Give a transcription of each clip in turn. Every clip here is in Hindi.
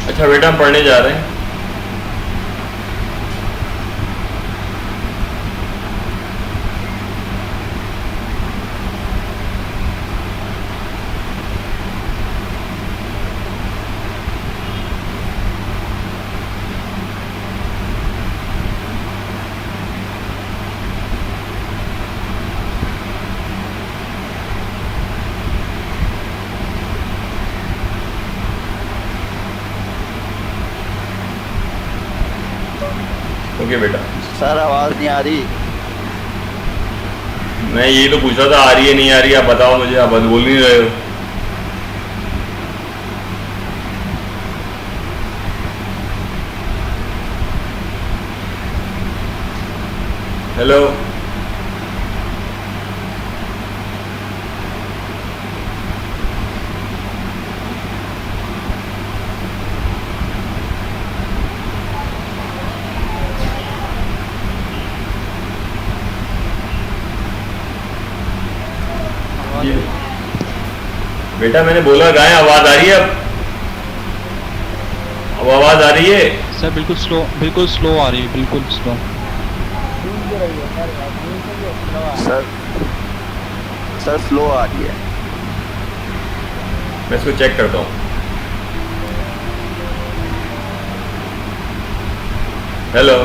अच्छा बेटा, हम पढ़ने जा रहे हैं। ओके बेटा। सर आवाज नहीं आ रही। मैं यही तो पूछ रहा था, आ रही है नहीं आ रही, आप बताओ मुझे, आप बोल नहीं रहे हो। हेलो। आवाज जी आ रही बेटा, मैंने बोला गाय, आवाज आ रही है अब आवाज आ रही है। है सर, बिल्कुल स्लो आ रही है, बिल्कुल स्लो। गूंज रही है सर, गूंज रही है, स्लो आ रही है। सर सर स्लो आ रही है। मैं इसको चेक करता हूँ। हेलो।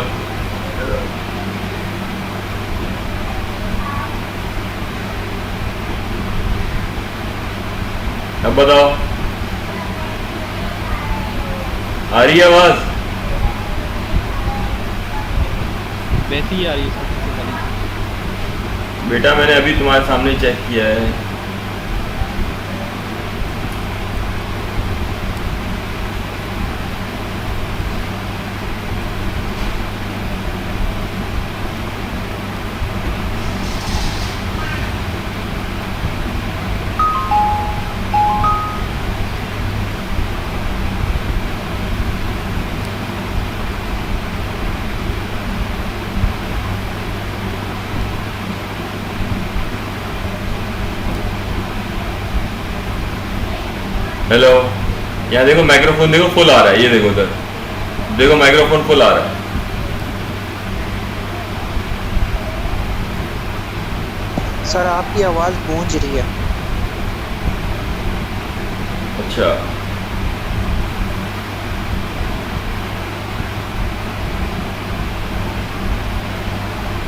अब बताओ, आ रही है आवाज? वैसी ही आ रही है सर, जैसे वाली। बेटा मैंने अभी तुम्हारे सामने चेक किया है। हेलो। यहाँ देखो, माइक्रोफोन देखो फुल आ रहा है, ये देखो उधर, देखो माइक्रोफोन फुल आ रहा है। सर आपकी आवाज गूंज रही है। अच्छा,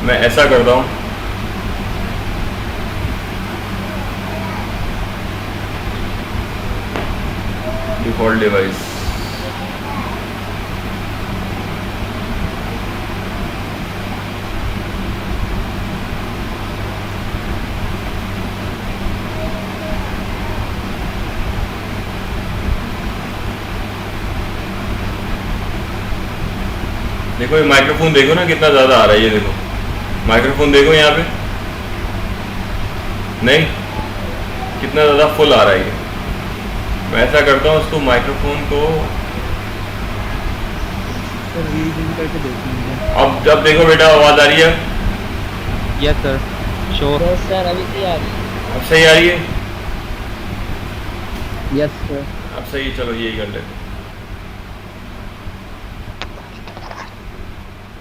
मैं ऐसा करता हूँ, डिफॉल्ट डिवाइस। देखो ये माइक्रोफोन देखो ना कितना ज़्यादा आ रहा है, ये देखो माइक्रोफोन देखो यहाँ पे, नहीं कितना ज़्यादा फुल आ रहा है ये। मैं ऐसा करता हूँ, उसको माइक्रोफोन को सर रीजन करके देखेंगे। अब जब देखो बेटा, आवाज़ आ रही है? Yes sir, sure. Yes sir, अभी से आ रही है। अब सही आ रही है? Yes sir. अब सही है, चलो यही कर लेते हैं।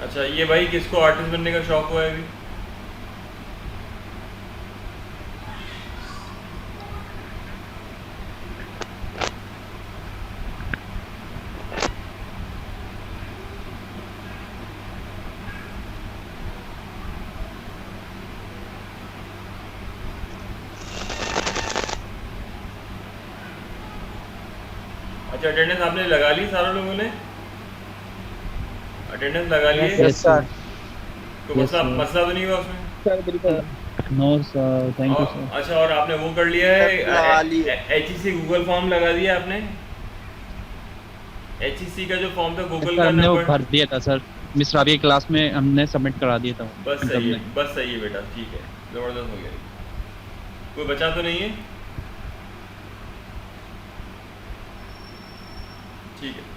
अच्छा ये भाई, किसको आर्टिस्ट बनने का शौक हुआ है अभी? अच्छा, अटेंडेंस आपने लगा ली सारे लोगों ने? अटेंडेंस लगा लिए? Yes sir. तो Yes, मसला sir. मसला तो नहीं हुआ उसमें? सर बिल्कुल। नो सर, थैंक यू और सर। अच्छा, और आपने वो कर लिया सर लगा लिए। है, HEC गूगल फॉर्म लगा दिया आपने? HEC का जो फॉर्म था गूगल सर का हमने वो नंबर? भर दिया था सर, मिस राबिया क्लास में हमने सबमिट करा दिया था बस वो सही है, ने। बस सही है बेटा, ठीक है, ज़बरदस्त हो गया। कोई बचा तो नहीं है? ठीक है।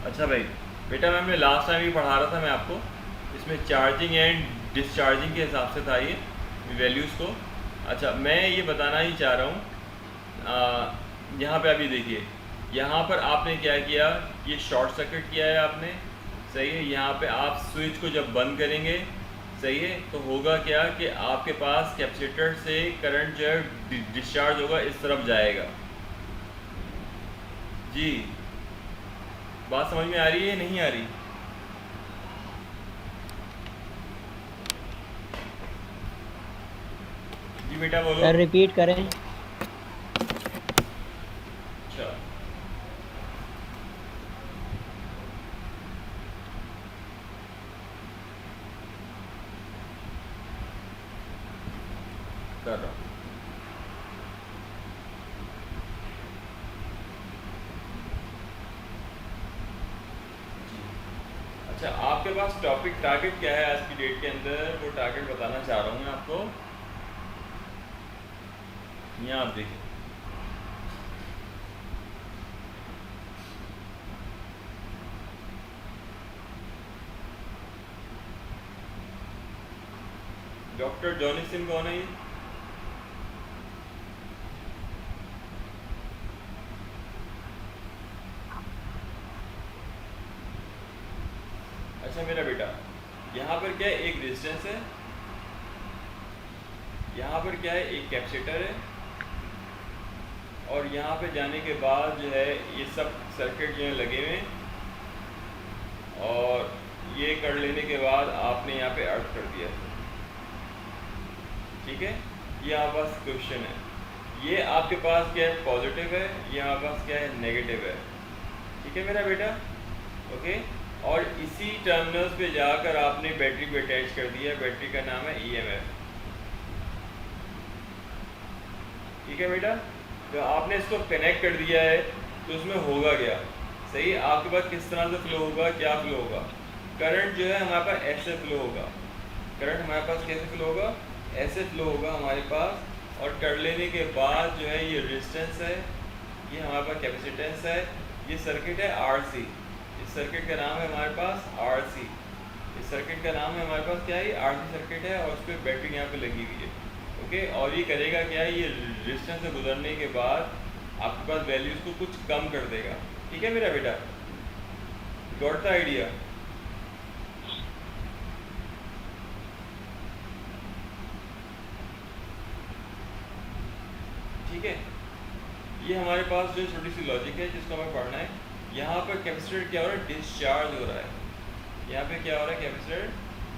अच्छा भाई, बेटा मैं लास्ट टाइम ही पढ़ा रहा था मैं आपको, इसमें चार्जिंग एंड डिस्चार्जिंग के हिसाब से था ये वैल्यूज़ को। अच्छा मैं ये बताना ही चाह रहा हूँ, यहाँ पे अभी देखिए, यहाँ पर आपने क्या किया, ये शॉर्ट सर्किट किया है आपने, सही है। यहाँ पे आप स्विच को जब बंद करेंगे, सही है, तो होगा क्या कि आपके पास कैपेसिटर से करंट जो है डिस्चार्ज होगा, इस तरफ जाएगा। जी, बात समझ में आ रही है नहीं आ रही? जी बेटा बोलो। सर रिपीट करें। अच्छा, कर रहा हूँ। अच्छा, आपके पास टॉपिक टारगेट क्या है आज की डेट के अंदर, वो टारगेट बताना चाह रहा हूँ मैं आपको। यहाँ आप देखिए, डॉक्टर जॉनी सिंह कौन है ये? अच्छा मेरा बेटा, यहाँ पर क्या है, एक रेजिस्टेंस है, यहाँ पर क्या है, एक कैपेसिटर है, और यहाँ पे जाने के बाद जो है ये सब सर्किट जो है लगे हुए हैं, और ये कर लेने के बाद आपने यहाँ पे अर्थ कर दिया। ठीक है, ये आपके पास क्वेश्चन है, ये आपके पास क्या है, पॉजिटिव है, ये आपके पास क्या है, नेगेटिव है। ठीक है मेरा बेटा, ओके। और इसी टर्मिनल्स पे जाकर आपने बैटरी पे अटैच कर दिया, बैटरी का नाम है EMF। ठीक है बेटा, तो आपने इसको कनेक्ट कर दिया है, तो उसमें होगा क्या, सही है, आपके पास किस तरह से फ्लो होगा, क्या फ्लो होगा, करंट जो है हमारे पास ऐसे फ्लो होगा, करंट हमारे पास कैसे फ्लो होगा, ऐसे फ्लो होगा हमारे पास। और कर लेने के बाद जो है ये रेजिस्टेंस है, ये हमारे पास कैपेसिटेंस है, ये सर्किट है RC, इस सर्किट का नाम है हमारे पास RC, इस सर्किट का नाम है हमारे पास क्या है, RC सर्किट है, और उस पर बैटरी यहाँ पे लगी हुई है। ओके, और ये करेगा क्या है, ये रेजिस्टेंस से गुजरने के बाद आपके पास वैल्यूज को कुछ कम कर देगा। ठीक है मेरा बेटा, गॉट द आइडिया? ठीक है, ये हमारे पास जो छोटी सी लॉजिक है जिसको हमें पढ़ना है। यहाँ पर कैपेसिटर क्या हो रहा है, डिस्चार्ज हो रहा है, यहाँ पे क्या हो रहा है, कैपेसिटर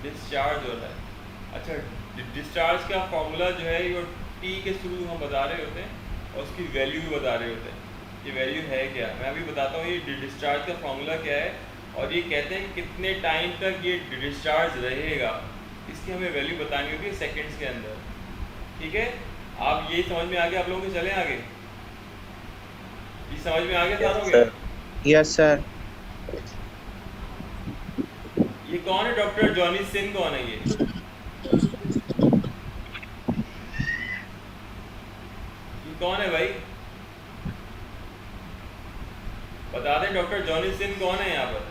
डिस्चार्ज हो रहा है। अच्छा, डिस्चार्ज का फॉर्मूला जो है ये T के थ्रू हम बता रहे होते हैं, और उसकी वैल्यू भी बता रहे होते हैं। ये वैल्यू है क्या, मैं अभी बताता हूँ ये डिस्चार्ज का फॉर्मूला क्या है, और ये कहते हैं कितने टाइम तक ये डिस्चार्ज रहेगा, इसकी हमें वैल्यू बतानी होगी सेकेंड्स के अंदर। ठीक है, आप यही समझ में आ गया आप लोगों के, चलें आगे, ये समझ में आ गया सारों के? Yes sir. ये कौन है, डॉक्टर जॉनी सिंह कौन है ये कौन है भाई, बता दें डॉक्टर जॉनी सिंह कौन है यहाँ पर?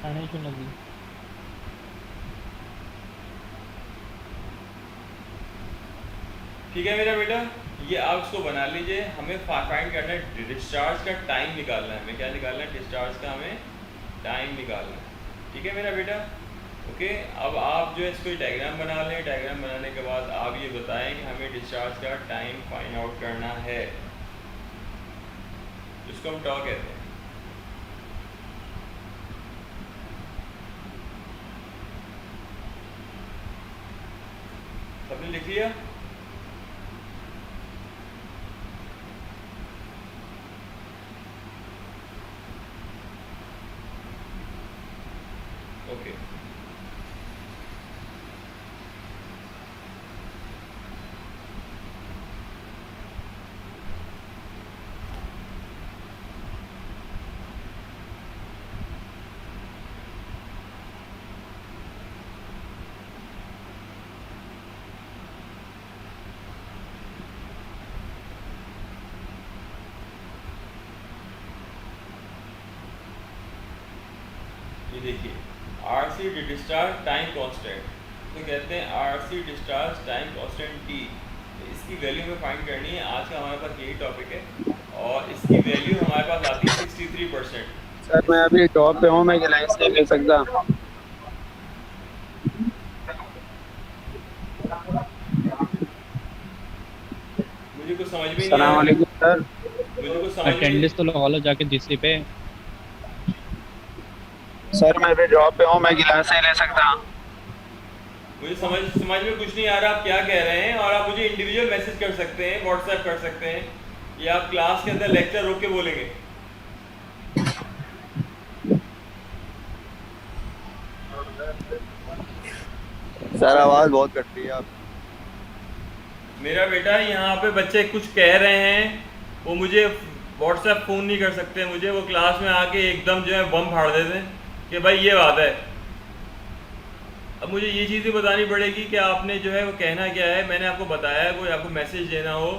आने क्यों लगी? ठीक है मेरा बेटा, ये आप इसको बना लीजिए। हमें फाइंड करना है डिस्चार्ज का टाइम निकालना है, हमें क्या निकालना है, डिस्चार्ज का हमें टाइम निकालना है। ठीक है मेरा बेटा, ओके। अब आप जो है इसको डायग्राम बना लें, डायग्राम बनाने के बाद आप ये बताएं कि हमें डिस्चार्ज का टाइम फाइंड आउट करना है, जिसको हम टॉ कहते हैं। सबने लिख लिया? ओके, ये देखिए RC डिस्चार्ज टाइम कांस्टेंट, तो कहते हैं RC discharge time constant T, तो इसकी वैल्यू हमें फाइंड करनी है। आज का हमारे पास यही टॉपिक है और इसकी वैल्यू हमारे पास आती है 63%। सर मैं अभी जॉब पे हूँ, मैं लाइसेंस नहीं ले सकता। मुझे कुछ समझ में नहीं सलाम आया, वालेकुम सर। मुझे कुछ समझ में अटेंडेंस तो लगा लो जाके जीसी पे। सर मैं अभी जॉब पे हूँ, मैं गिलास नहीं ले सकता। मुझे समझ में कुछ नहीं आ रहा आप क्या कह रहे हैं, और आप मुझे इंडिविजुअल मैसेज कर सकते हैं, व्हाट्सएप कर सकते हैं, या आप क्लास के अंदर लेक्चर रोक के बोलेंगे। सर आवाज बहुत कट रही है आप। मेरा बेटा यहाँ पे बच्चे कुछ कह रहे हैं, वो मुझे व्हाट्सएप फ़ोन नहीं कर सकते, मुझे वो क्लास में आके एकदम जो है बम फाड़ देते हैं कि भाई ये बात है। अब मुझे ये चीज़ भी बतानी पड़ेगी कि आपने जो है वो कहना क्या है। मैंने आपको बताया है, कोई आपको मैसेज देना हो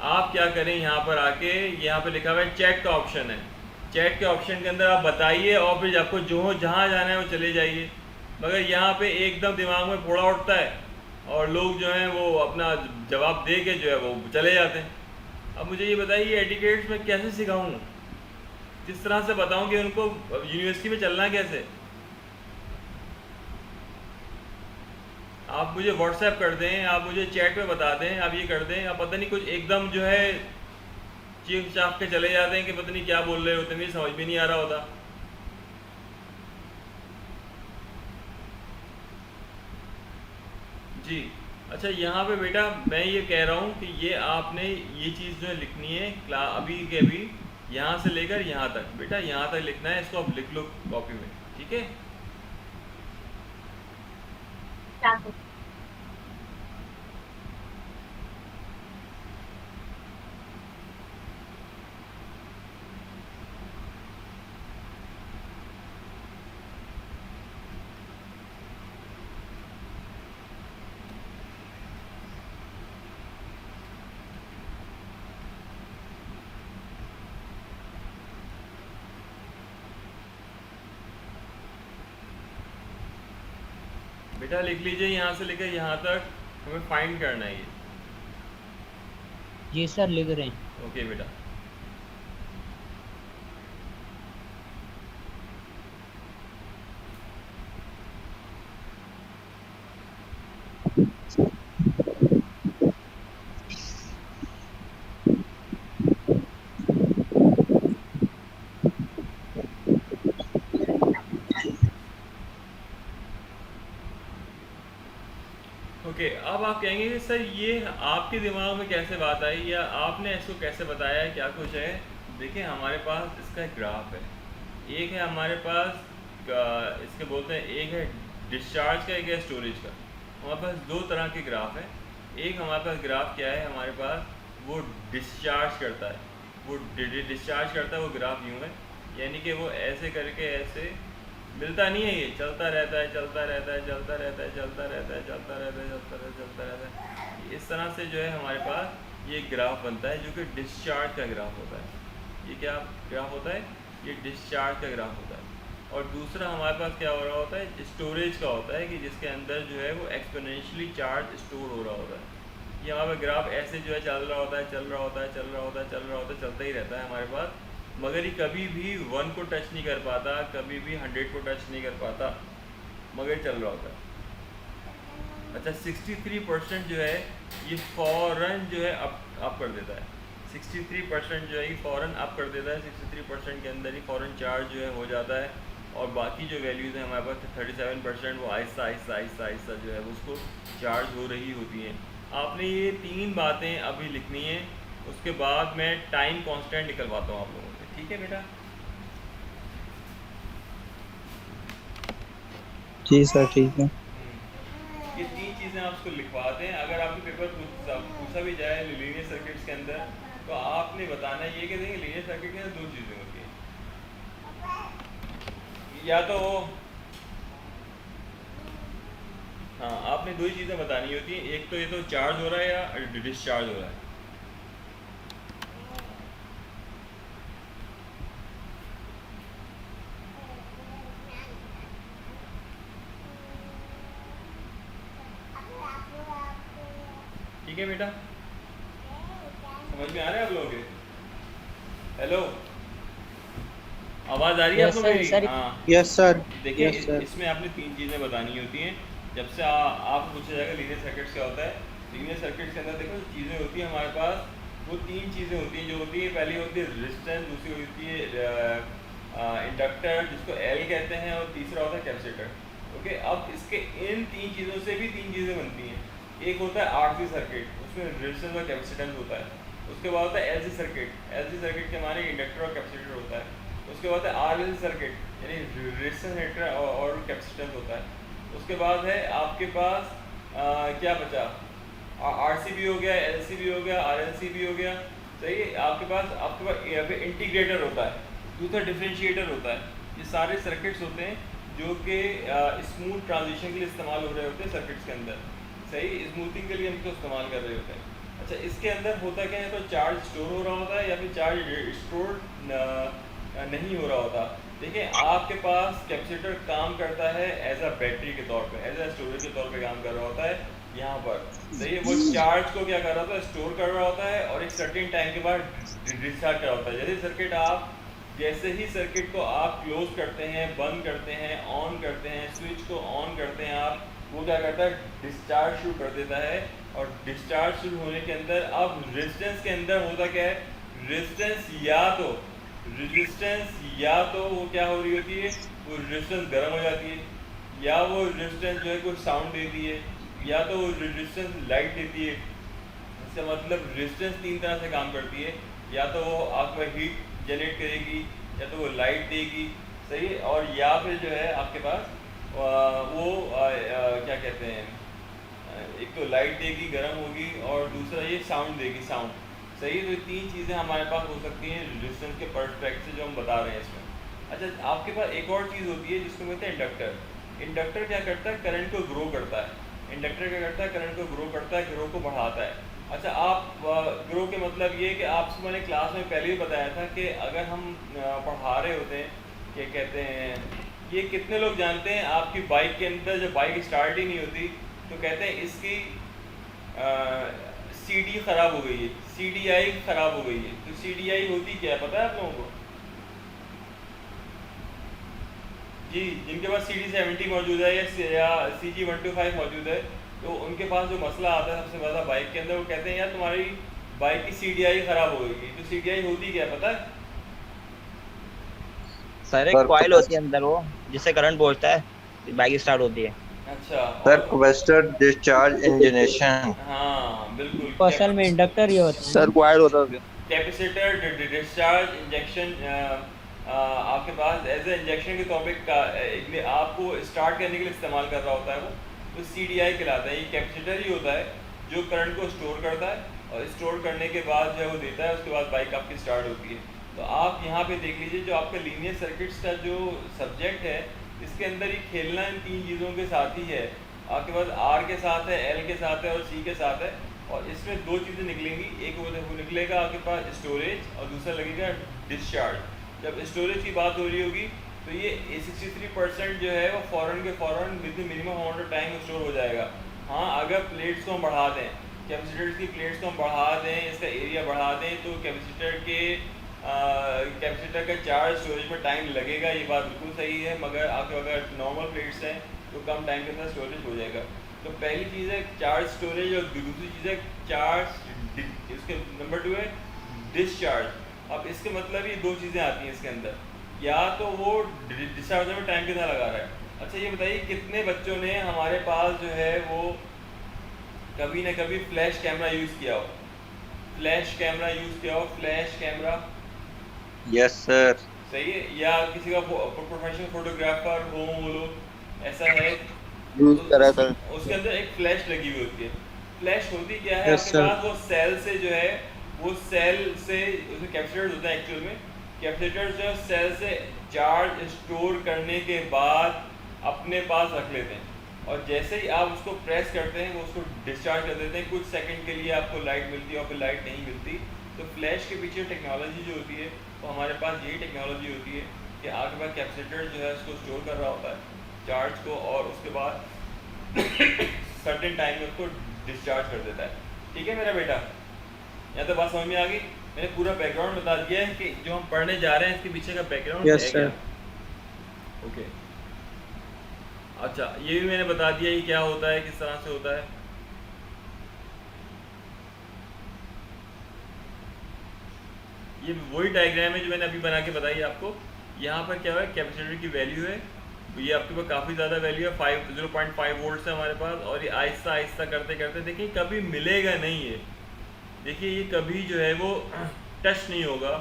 आप क्या करें, यहाँ पर आके यहाँ पर लिखा हुआ है चैट का ऑप्शन है, चैट के ऑप्शन के अंदर आप बताइए और फिर आपको जो हो जहाँ जाना है वो चले जाइए। मगर यहाँ पे एकदम दिमाग में फोड़ा उठता है और लोग जो हैं वो अपना जवाब दे के जो है वो चले जाते हैं। अब मुझे ये बताइए एटिकेट्स में कैसे सिखाऊं, किस तरह से बताऊं कि उनको यूनिवर्सिटी में चलना कैसे। आप मुझे व्हाट्सएप कर दें, आप मुझे चैट पे बता दें, आप ये कर दें, आप पता नहीं कुछ एकदम जो है चीख चाप के चले जाते हैं कि पता नहीं क्या बोल रहे होते, मुझे समझ में नहीं आ रहा होता। जी अच्छा, यहाँ पे बेटा मैं ये कह रहा हूँ कि ये आपने ये चीज़ जो है लिखनी है अभी के अभी, यहाँ से लेकर यहाँ तक बेटा, यहाँ तक लिखना है, इसको आप लिख लो कॉपी में, ठीक है। बेटा लिख लीजिए, यहाँ से लेकर यहाँ तक हमें फाइंड करना है ये। जी सर लिख रहे हैं। ओके बेटा, ओके अब आप कहेंगे कि सर ये आपके दिमाग में कैसे बात आई या आपने इसको कैसे बताया है, क्या कुछ है। देखिए हमारे पास इसका एक ग्राफ है, एक है हमारे पास इसके बोलते हैं, एक है डिस्चार्ज का, एक है स्टोरेज का। हमारे पास दो तरह के ग्राफ है। एक हमारे पास ग्राफ क्या है, हमारे पास वो डिस्चार्ज करता है, वो डिस्चार्ज करता है, वो ग्राफ यूँ है, यानी कि वो ऐसे करके ऐसे मिलता नहीं है, ये चलता रहता है चलता रहता है चलता रहता है चलता रहता है चलता रहता है चलता रहता है चलता रहता है। इस तरह से जो है हमारे पास ये ग्राफ बनता है जो कि डिस्चार्ज का ग्राफ होता है। ये क्या ग्राफ होता है, ये डिस्चार्ज का ग्राफ होता है। और दूसरा हमारे पास क्या हो रहा होता है, स्टोरेज का होता है, कि जिसके अंदर जो है वो एक्सपोनेंशियली चार्ज स्टोर हो रहा होता है। ये हमारा ग्राफ ऐसे जो है चल रहा होता है चल रहा होता है चल रहा होता है चल रहा होता है, चलता ही रहता है हमारे पास, मगर ये कभी भी 1 को टच नहीं कर पाता, कभी भी 100 को टच नहीं कर पाता, मगर चल रहा होता है। अच्छा 63% जो है ये फ़ौरन जो है अप कर देता है, 63% जो है ये फ़ौरन अप कर देता है, 63% के अंदर ही फ़ौरन चार्ज जो है हो जाता है। और बाकी जो वैल्यूज़ हैं हमारे पास 37% वो आहिस्ता आहिस्ता आहिस्ता आहिस्ता जो है उसको चार्ज हो रही होती हैं। आपने ये 3 बातें अभी लिखनी है, उसके बाद मैं टाइम कांस्टेंट निकलवाता हूँ आप लोगों से, ठीक है बेटा। जी सर ठीक है। ये 3 चीज़ें आप उसको लिखवा दें। अगर आपके पेपर पूछा भी जाए लीनियर सर्किट्स के अंदर, तो आपने बताना ये कि देखिए लीनियर सर्किट के अंदर 2 चीज़ें होती हैं, या तो हाँ आपने 2 ही चीज़ें बतानी होती हैं, एक तो ये तो चार्ज हो रहा है या डिस्चार्ज हो रहा है। ठीक है बेटा, समझ में आ रहा है आप लोगों के? हेलो, आवाज़ आ रही है आप Yes, लोगों sir, की? sir. हाँ, यस सर। देखिए यस सर। इसमें आपने 3 चीज़ें बतानी होती हैं। जब से आपको पूछा जाएगा लीनियर सर्किट्स क्या होता है, लीनियर सर्किट्स के अंदर देखो चीज़ें होती हैं हमारे पास, वो 3 चीज़ें होती हैं जो होती है। पहली होती है रेजिस्टेंस, दूसरी होती है इंडक्टर जिसको एल कहते हैं, और तीसरा होता है कैपेसिटर। ओके, अब इसके इन 3 चीज़ों से भी 3 चीज़ें बनती हैं। एक होता है आरसी सर्किट, उसमें रेजिस्टेंस और कैपेसिटेंस होता है। उसके बाद होता है एलसी सर्किट, एलसी सर्किट के माने इंडक्टर और कैपेसिटर होता है। उसके बाद है आरएलसी सर्किट, यानी रेजिस्टेंस और कैपेसिटेंस होता है। उसके बाद है आपके पास क्या बचा, आरसीबी हो गया, एलसीबी हो गया, आरएलसी भी हो गया। सही है, आपके पास यहाँ पे इंटीग्रेटर होता है, दूसरा डिफरेंशिएटर होता है। ये सारे सर्किट्स होते हैं जो कि स्मूथ ट्रांजिशन के लिए इस्तेमाल हो रहे होते हैं सर्किट्स के अंदर। सही, स्मूथिंग के लिए हम इसको इस्तेमाल कर रहे होते हैं। अच्छा, इसके अंदर होता क्या है, तो चार्ज स्टोर हो रहा होता है या फिर चार्ज स्टोर नहीं हो रहा होता। देखिए आपके पास कैपेसिटर काम करता है एज अ बैटरी के तौर पे, एज अ स्टोरेज के तौर पे काम कर रहा होता है यहाँ पर। सही है, वो चार्ज को क्या कर रहा होता है, स्टोर कर रहा होता है और एक सर्टेन टाइम के बाद डिस्चार्ज कर रहा होता है। जैसे ही सर्किट को आप क्लोज करते हैं, बंद करते हैं, ऑन करते हैं, स्विच को ऑन करते हैं आप, वो क्या करता है, डिस्चार्ज शुरू कर देता है। और डिस्चार्ज शुरू होने के अंदर अब रेजिस्टेंस के अंदर होता क्या है, रेजिस्टेंस या तो वो क्या हो रही होती है, वो रेजिस्टेंस गर्म हो जाती है, या वो रेजिस्टेंस जो है कुछ साउंड देती है, या तो वो रेजिस्टेंस लाइट देती है। इसका मतलब रेजिस्टेंस 3 तरह से काम करती है, या तो वो आपका हीट जनरेट करेगी, या तो वो लाइट देगी। सही है, और या फिर जो है आपके पास क्या कहते हैं, एक तो लाइट देगी, गर्म होगी, और दूसरा ये साउंड देगी, साउंड। सही, तो ये 3 चीज़ें हमारे पास हो सकती हैं रेजिस्टेंस के पर्सपेक्टिव से जो हम बता रहे हैं इसमें। अच्छा, आपके पास एक और चीज़ होती है जिसको कहते हैं इंडक्टर। इंडक्टर क्या करता है, करंट को ग्रो करता है। इंडक्टर क्या करता है, करंट को ग्रो करता है, ग्रो को बढ़ाता है। अच्छा, आप ग्रो के मतलब ये कि आपसे मैंने क्लास में पहले ही बताया था कि अगर हम पढ़ा रहे होते हैं, क्या कहते हैं, ये कितने लोग जानते हैं आपकी बाइक के अंदर जब बाइक स्टार्ट ही नहीं होती तो कहते हैं इसकी सीडी ख़राब हो गई है, सीडीआई ख़राब हो गई है। तो सीडीआई होती क्या है पता है आप लोगों को? जी, जिनके पास CD70 मौजूद है या CG125 मौजूद है, तो उनके पास जो मसला आता है सबसे ज़्यादा बाइक के अंदर, वो कहते हैं यार तुम्हारी बाइक की सीडीआई ख़राब हो गई है। तो सीडीआई होती क्या है पता है? सर एक कॉइल होती है अंदर, वो जिससे करंट पहुंचता है, बाइक स्टार्ट होती है। अच्छा, सर कैपेसिटर डिस्चार्ज इंजेक्शन। हाँ बिल्कुल, असल में इंडक्टर ये होता है। सर क्वाइट होता है। कैपेसिटर डिस्चार्ज इंजेक्शन आपके पास एज ए इंजेक्शन के टॉपिक का आपको स्टार्ट करने के लिए इस्तेमाल कर रहा होता है वो, तो CDI कहलाता है। ये कैपेसिटर ही होता है जो करंट को स्टोर करता है, और स्टोर करने के बाद जो है वो देता है, उसके बाद बाइक आपकी स्टार्ट होती है। तो आप यहाँ पे देख लीजिए, जो आपका लीनियर सर्किट्स का जो सब्जेक्ट है, इसके अंदर ही खेलना इन 3 चीज़ों के साथ ही है। आपके पास R के साथ है, L के साथ है और C के साथ है, और इसमें 2 चीज़ें निकलेंगी। एक वो निकलेगा आपके पास स्टोरेज, और दूसरा लगेगा डिस्चार्ज। जब स्टोरेज की बात हो रही होगी तो ये 63% जो है वो फ़ौरन के फ़ौरन with minimum amount of time store हो जाएगा। हाँ, अगर प्लेट्स को हम बढ़ा दें, कैपेसिटर्स की प्लेट्स को हम बढ़ा दें, इसका एरिया बढ़ा दें, तो कैपेसिटर का चार्ज स्टोरेज में टाइम लगेगा, ये बात बिल्कुल सही है। मगर आपके अगर नॉर्मल प्लेट्स हैं तो कम टाइम के अंदर स्टोरेज हो जाएगा। तो पहली चीज़ है चार्ज स्टोरेज, और दूसरी चीज़ है चार्ज, इसके नंबर 2 है डिस्चार्ज। अब इसके मतलब ये 2 चीज़ें आती हैं इसके अंदर, या तो वो डिस्चार्ज में टाइम कितना लगा रहा है। अच्छा, ये बताइए कितने बच्चों ने हमारे पास जो है वो कभी ना कभी फ्लैश कैमरा यूज़ किया हो, फ्लैश कैमरा यूज़ किया हो, फ्लैश कैमरा। Yes sir. सही है, या किसी का प्रोफेशनल फोटोग्राफर हो वो लोग, ऐसा है, यूज करा सर। उसके अंदर एक फ्लैश लगी हुई होती है। फ्लैश होती क्या है, Yes, आपके sir. पास वो सेल से जो है, वो सेल से उसमें कैपेसिटर्स होता है एक्चुअल में। कैपेसिटर्स जो सेल से चार्ज स्टोर करने के बाद अपने पास रख लेते हैं, और जैसे ही आप उसको प्रेस करते हैं वो उसको डिस्चार्ज कर देते हैं। कुछ सेकंड के लिए आपको लाइट मिलती है और फिर लाइट नहीं मिलती। तो फ्लैश के पीछे टेक्नोलॉजी जो होती है, तो हमारे पास यही टेक्नोलॉजी होती है कि आपके पास कैपेसिटर जो है उसको स्टोर कर रहा होता है चार्ज को, और उसके बाद सर्टेन टाइम में उसको डिस्चार्ज कर देता है। ठीक है मेरा बेटा, यहाँ तो बात समझ में आ गई। मैंने पूरा बैकग्राउंड बता दिया है कि जो हम पढ़ने जा रहे हैं इसके पीछे का बैकग्राउंड Yes, है sir. क्या। ओके अच्छा, ये भी मैंने बता दिया ये क्या होता है, किस तरह से होता है। ये वही डायग्राम है जो मैंने अभी बना के बताई आपको। यहाँ पर क्या है, कैपेसिटर की वैल्यू है, तो ये आपके पास काफ़ी ज़्यादा वैल्यू है, 0.5 वोल्ट है हमारे पास। और ये आहिस्ता आहिस्ता करते करते देखिए कभी मिलेगा नहीं ये, देखिए ये कभी जो है वो टच नहीं होगा,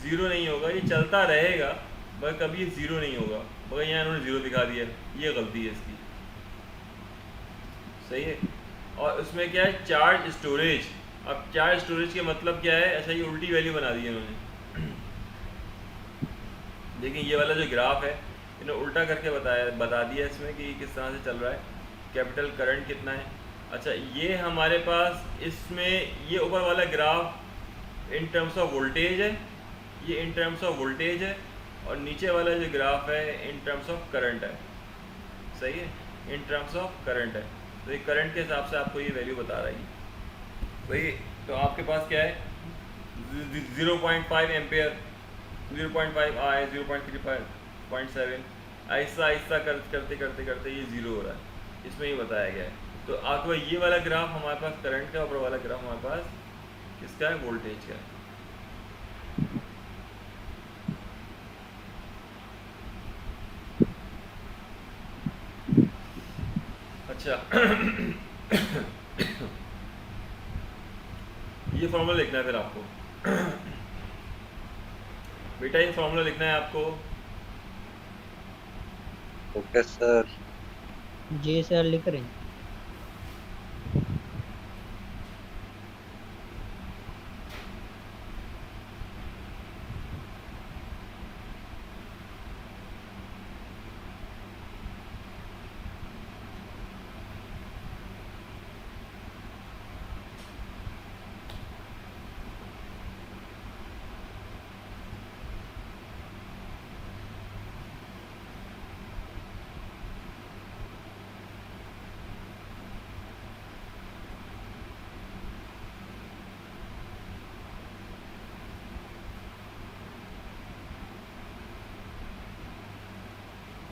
ज़ीरो नहीं होगा, ये चलता रहेगा मगर कभी ये ज़ीरो नहीं होगा। मगर यहाँ इन्होंने ज़ीरो दिखा दिया, ये गलती है इसकी, सही है। और उसमें क्या है, चार्ज स्टोरेज। अब चार्ज स्टोरेज के मतलब क्या है, ऐसा ये उल्टी वैल्यू बना दी है इन्होंने। देखिए ये वाला जो ग्राफ है इन्होंने उल्टा करके बता दिया इसमें कि किस तरह से चल रहा है, कैपिटल करंट कितना है। अच्छा ये हमारे पास इसमें ये ऊपर वाला graph in terms of voltage है, ये इन टर्म्स ऑफ वोल्टेज है, और नीचे वाला जो ग्राफ है इन टर्म्स ऑफ करंट है, सही है, इन टर्म्स ऑफ करंट है। तो ये करंट के हिसाब से आपको ये वैल्यू बता रही है भाई। तो आपके पास क्या है, 0.5 एम्पेयर, 0.5 आए, 0.35.7, ऐसा ऐसा करते करते करते ये ज़ीरो हो रहा है, इसमें ये बताया गया है। तो आपके पास ये वाला ग्राफ हमारे पास करंट का, ऊपर वाला ग्राफ हमारे पास किसका है, वोल्टेज का है। अच्छा ये फॉर्मूला लिखना है फिर आपको बेटा, ये फॉर्मूला लिखना है आपको। Okay sir. जी सर लिख रहे हैं।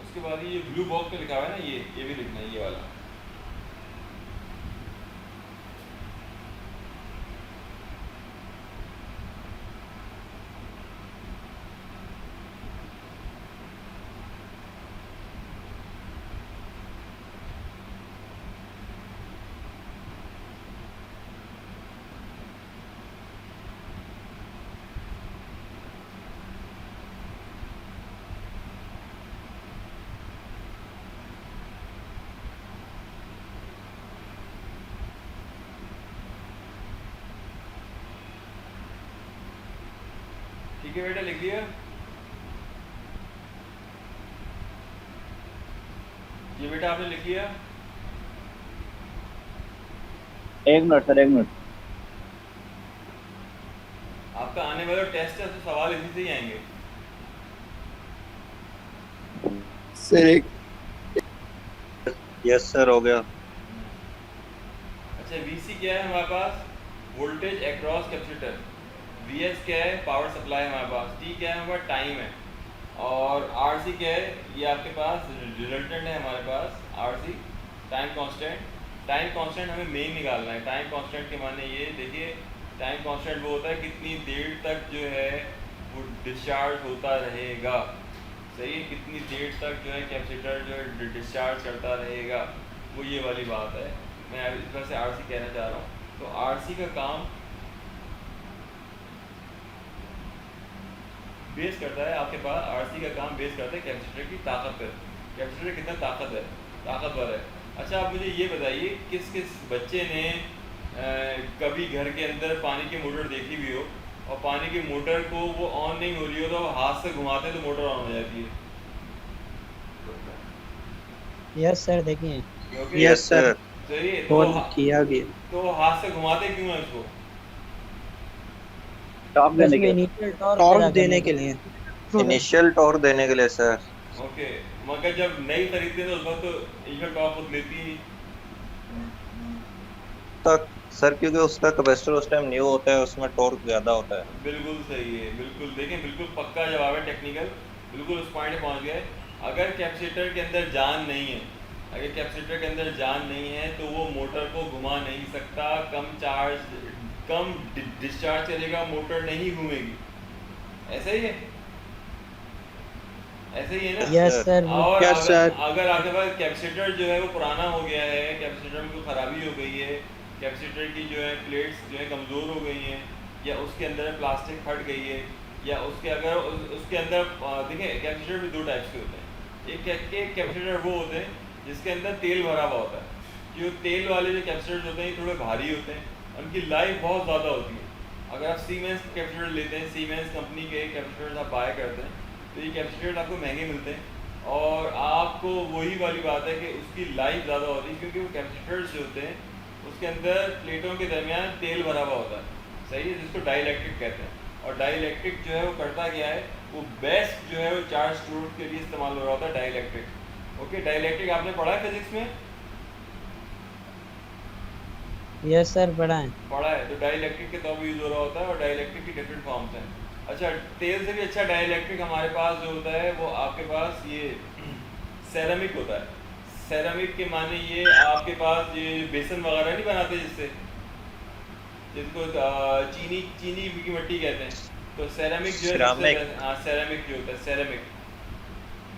उसके बाद ये ब्लू बॉक्स में लिखा हुआ है ना, ये भी लिखना है, ये वाला। ठीक है बेटा, लिख दिया। ये बेटा आपने लिख लिया। एक मिनट सर, एक मिनट। आपका आने वाला टेस्ट है तो सवाल इसी से ही आएंगे। सर एक यस सर, हो गया। अच्छा VC क्या है हमारे पास, वोल्टेज अक्रॉस कैपेसिटर। VS क्या है, पावर सप्लाई हमारे पास। T क्या है हमारे पास, टाइम है। और RC क्या है, ये आपके पास रिजल्टेंट है हमारे पास, RC time constant. Time constant हमें मेन निकालना है। टाइम कांस्टेंट के माने ये देखिए, टाइम कांस्टेंट वो होता है कितनी देर तक जो है वो डिस्चार्ज होता रहेगा, सही है, कितनी देर तक जो है कैपेसिटर जो है डिस्चार्ज करता रहेगा, वो ये वाली बात है। मैं इस तरह से RC कहना चाह रहा हूँ। तो RC का काम बेस करता है, आपके पास RC का काम बेस करता है कैपेसिटर की ताकत पर, कैपेसिटर कितना ताकतवर है। अच्छा आप मुझे ये बताइए, किस किस बच्चे ने कभी घर के अंदर पानी की मोटर देखी भी हो और पानी की मोटर को वो ऑन नहीं हो रही हो तो हाथ से घुमाते तो मोटर ऑन हो जाती है। यस सर देखिए। क्योंकि यस सर। सही है, कॉल किया गया। तो हाथ से घुमाते क्यों है उसको? टॉप देने के लिए। टॉर्क देने के लिए। इनिशियल टॉर्क देने के लिए सर। ओके, मगर जब नई खरीदते तो उस वक्त तो इनिशियल टॉर्क खुद लेती ही। तक सर क्योंकि उसका कैपेसिटर उस टाइम न्यू होता है, उसमें टॉर्क ज्यादा होता है। बिल्कुल सही है, बिल्कुल देखें, बिल्कुल पक्का जवाब है टेक्निकल, बिल्कुल उस पॉइंट पे पहुंच गए। अगर कैपेसिटर के अंदर जान नहीं है, अगर कैपेसिटर के अंदर जान नहीं है तो वो मोटर को घुमा नहीं सकता, कम डिस्चार्ज चलेगा, मोटर नहीं घूमेगी। ऐसा ही है, ऐसा ही है ना? Yes sir. और Yes, sir. अगर आपके पास कैपेसिटर जो है वो पुराना हो गया है, कैपेसिटर में कोई खराबी हो गई है, कैपेसिटर की जो है प्लेट्स जो है कमज़ोर हो गई हैं, या उसके अंदर प्लास्टिक फट गई है, या उसके अंदर देखिए कैपेसिटर भी दो टाइप्स के होते हैं। एक कैपेसिटर वो होते हैं जिसके अंदर तेल भरा हुआ होता है। जो तेल वाले जो कैपेसिटर होते हैं ये थोड़े भारी होते हैं, उनकी लाइफ बहुत ज़्यादा होती है। अगर आप सीमेंस कैपेसिटर लेते हैं, सीमेंस कंपनी के कैपेसिटर आप बाय करते हैं, तो ये कैपेसिटर आपको महंगे मिलते हैं, और आपको वही वाली बात है कि उसकी लाइफ ज़्यादा होती है, क्योंकि वो कैपेसिटर्स जो होते हैं उसके अंदर प्लेटों के दरमियान तेल भरा हुआ होता है, सही है, जिसको डाइलेक्ट्रिक कहते हैं। और डाइलेक्ट्रिक जो है वो करता क्या है, वो बेस्ट जो है वो चार्ज स्टोर के लिए इस्तेमाल हो रहा होता है, डाइलेक्ट्रिक। ओके, डाइलेक्ट्रिक आपने पढ़ा है फिजिक्स में? यस सर, पढ़ा है। पढ़ा है, तो डाइलेक्ट्रिक के तौर पर यूज़ हो रहा होता है, और डाइलेक्ट्रिक की डिफरेंट फॉर्म्स हैं। अच्छा, तेल से भी अच्छा डाइलेक्ट्रिक हमारे पास जो होता है वो आपके पास ये सेरामिक होता है। सेरामिक के माने ये आपके पास ये बेसन वगैरह नहीं बनाते जिसको चीनी की मिट्टी कहते हैं, तो सेरामिक जो है Ceramic. सेरामिक जो होता है, सेरामिक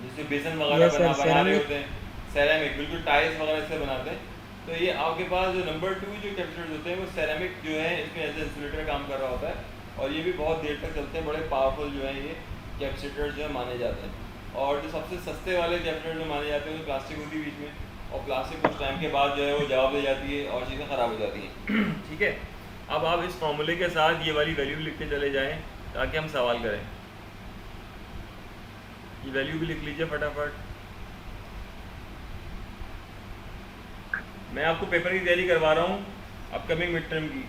जिससे बेसन Yes, वगैरह sir, बना रहे ceramic. होते हैं, सेरामिक बिल्कुल टाइल्स वगैरह से बनाते हैं। तो ये आपके पास जो नंबर 2 जो कैपेसिटर्स होते हैं वो सेरामिक जो है इसमें एज ए इंसुलेटर काम कर रहा होता है, और ये भी बहुत देर तक चलते हैं, बड़े पावरफुल जो है ये कैपेसिटर्स जो है माने जाते हैं। और जो सबसे सस्ते वाले कैपेसिटर जो माने जाते हैं वो प्लास्टिक होती है बीच में, और प्लास्टिक कुछ टाइम के बाद जो है वो जवाब दे जाती है और चीज़ें ख़राब हो जाती हैं। ठीक है, अब आप इस फॉर्मूले के साथ ये वाली वैल्यू लिख के चले जाएं ताकि हम सवाल करें। ये वैल्यू भी लिख लीजिए फटाफट। मैं आपको पेपर की तैयारी करवा रहा हूँ अपकमिंग मिड टर्म की।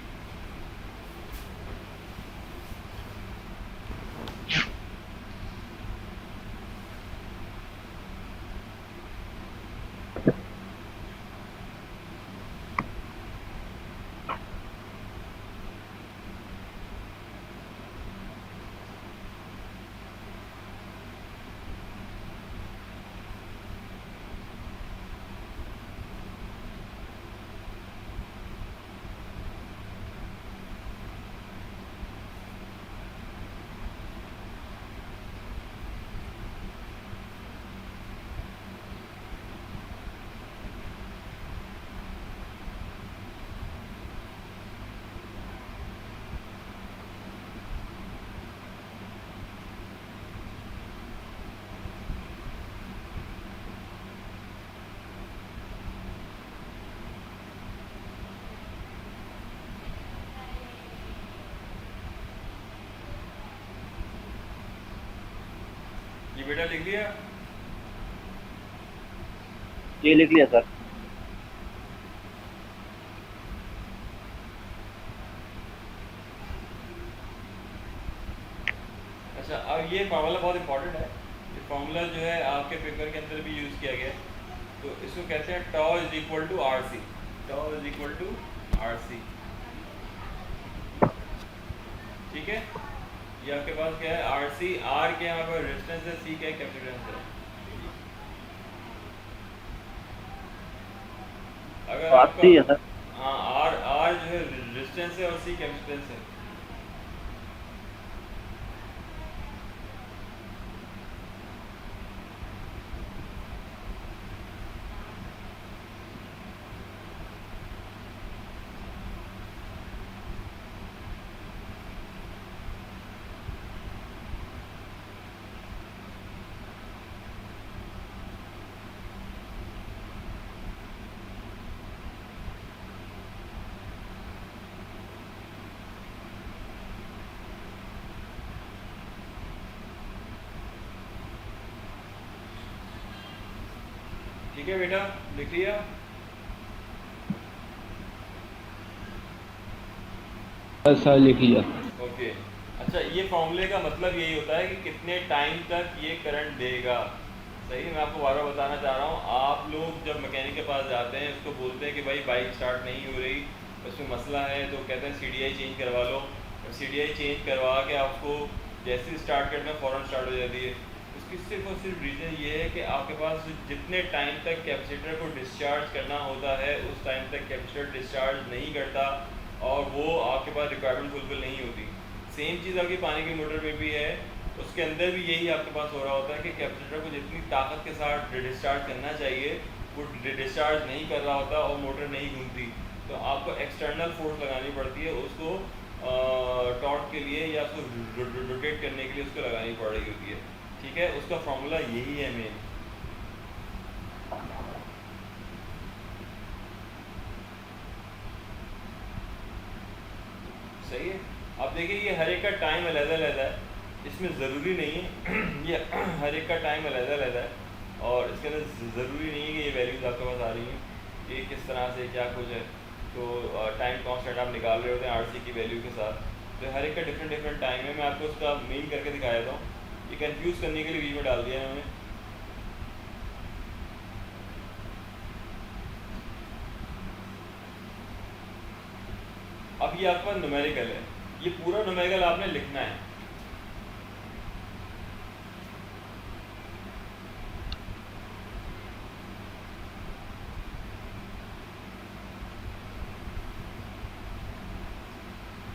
ये बेटा लिख लिया? ये लिख लिया सर। अच्छा, अब ये फार्मूला बहुत इंपॉर्टेंट है। ये फार्मूला जो है आपके पेपर के अंदर भी यूज़ किया गया है, तो इसको कहते हैं tau is equal to R C. Tau is equal to R C, ठीक है। ये आपके पास क्या है, आर सी, आर क्या है हमारे पास रेजिस्टेंस है, सी क्या है कैपेसिटेंस है। अगर आर सी है सर। हाँ, आर जो है रेजिस्टेंस है और सी कैपेसिटेंस है। ठीक है बेटा, लिख लिया? सर लिख लिया। ओके, अच्छा, ये फॉर्मूले का मतलब यही होता है कि कितने टाइम तक ये करंट देगा। सही, मैं आपको बार बार बताना चाह रहा हूँ, आप लोग जब मैकेनिक के पास जाते हैं उसको बोलते हैं कि भाई बाइक स्टार्ट नहीं हो रही, उसमें मसला है तो कहते हैं CDI चेंज करवा लो। CDI चेंज करवा के आपको जैसे ही स्टार्ट करना फ़ौरन स्टार्ट हो जाती है। उसकी सिर्फ और सिर्फ रीज़न ये है कि आपके पास जितने टाइम तक कैपेसिटर को डिस्चार्ज करना होता है उस टाइम तक कैपेसिटर डिस्चार्ज नहीं करता और वो आपके पास रिक्वायरमेंट फुलफिल नहीं होती। सेम चीज़ आपकी पानी की मोटर में भी है, उसके अंदर भी यही आपके पास हो रहा होता है कि कैपेसिटर को जितनी ताकत के साथ डिस्चार्ज करना चाहिए वो डिस्चार्ज नहीं कर रहा होता और मोटर नहीं घूमती। तो आपको एक्सटर्नल फोर्स लगानी पड़ती है उसको टॉर्क के लिए या उसको रोटेट करने के लिए उसको लगानी पड़ रही होती है। ठीक है, उसका फॉर्मूला यही है मेन। सही है। अब देखिए ये हर एक का टाइम अलग-अलग है, इसमें ज़रूरी नहीं है ये हर एक का टाइम अलग-अलग है और इसके अंदर ज़रूरी नहीं है कि ये वैल्यूज़ आपके पास आ रही हैं ये किस तरह से क्या कुछ है। तो टाइम कांस्टेंट आप निकाल रहे होते हैं RC की वैल्यू के साथ, तो हर एक का डिफरेंट टाइम है। मैं आपको उसका मीन करके दिखा देता हूँ, ये कंफ्यूज करने के लिए बीच में डाल दिया है मैंने। अब ये आपका न्यूमेरिकल है, ये पूरा न्यूमेरिकल आपने लिखना है।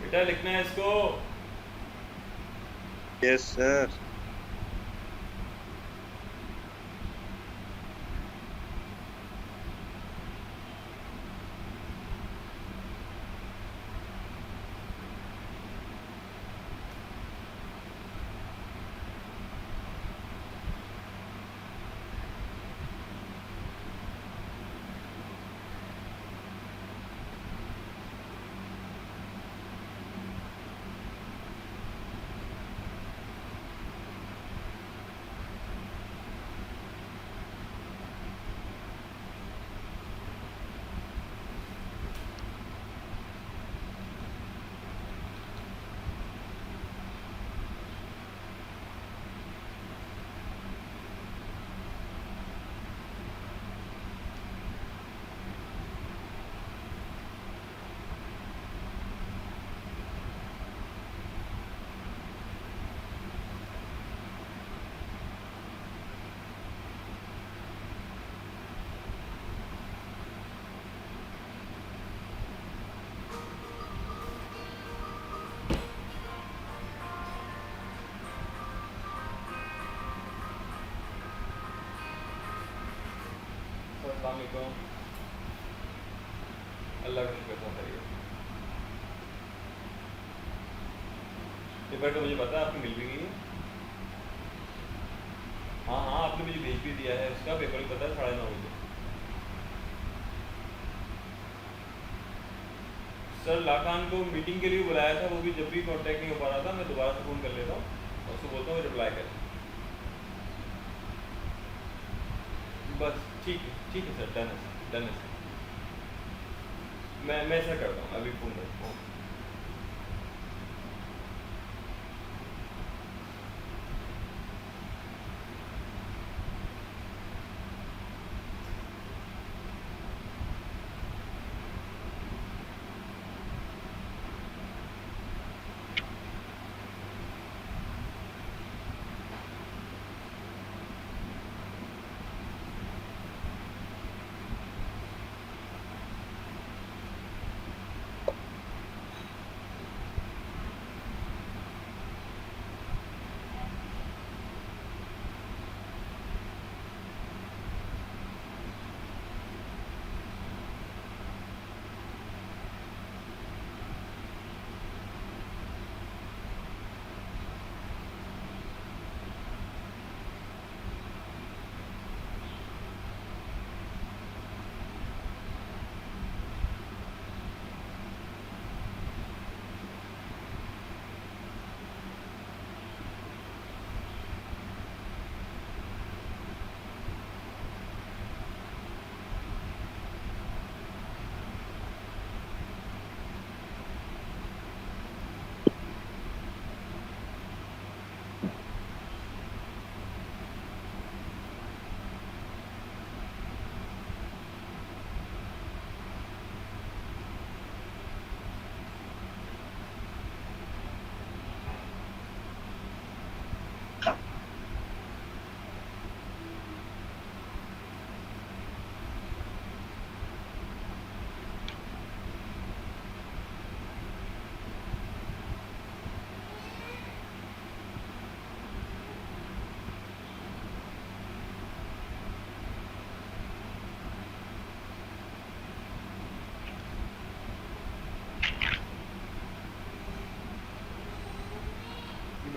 बेटा लिखना है इसको। Yes sir. अस्सलाम वालेकुम, अल्लाह का शुक्र था खैरियत। पेपर तो मुझे पता है आपकी मिल भी गई है। हाँ हाँ, आपने मुझे भेज भी दिया है, उसका पेपर भी पता है 9:30 बजे। सर लाखान को मीटिंग के लिए बुलाया था, वो भी जब भी कांटेक्ट नहीं हो पा रहा था मैं दोबारा से फ़ोन कर लेता हूँ और उसको बोलता हूँ रिप्लाई करें। बस ठीक है सर, डन है सर। मैं ऐसा करता हूँ, अभी फ़ोन करता हूँ।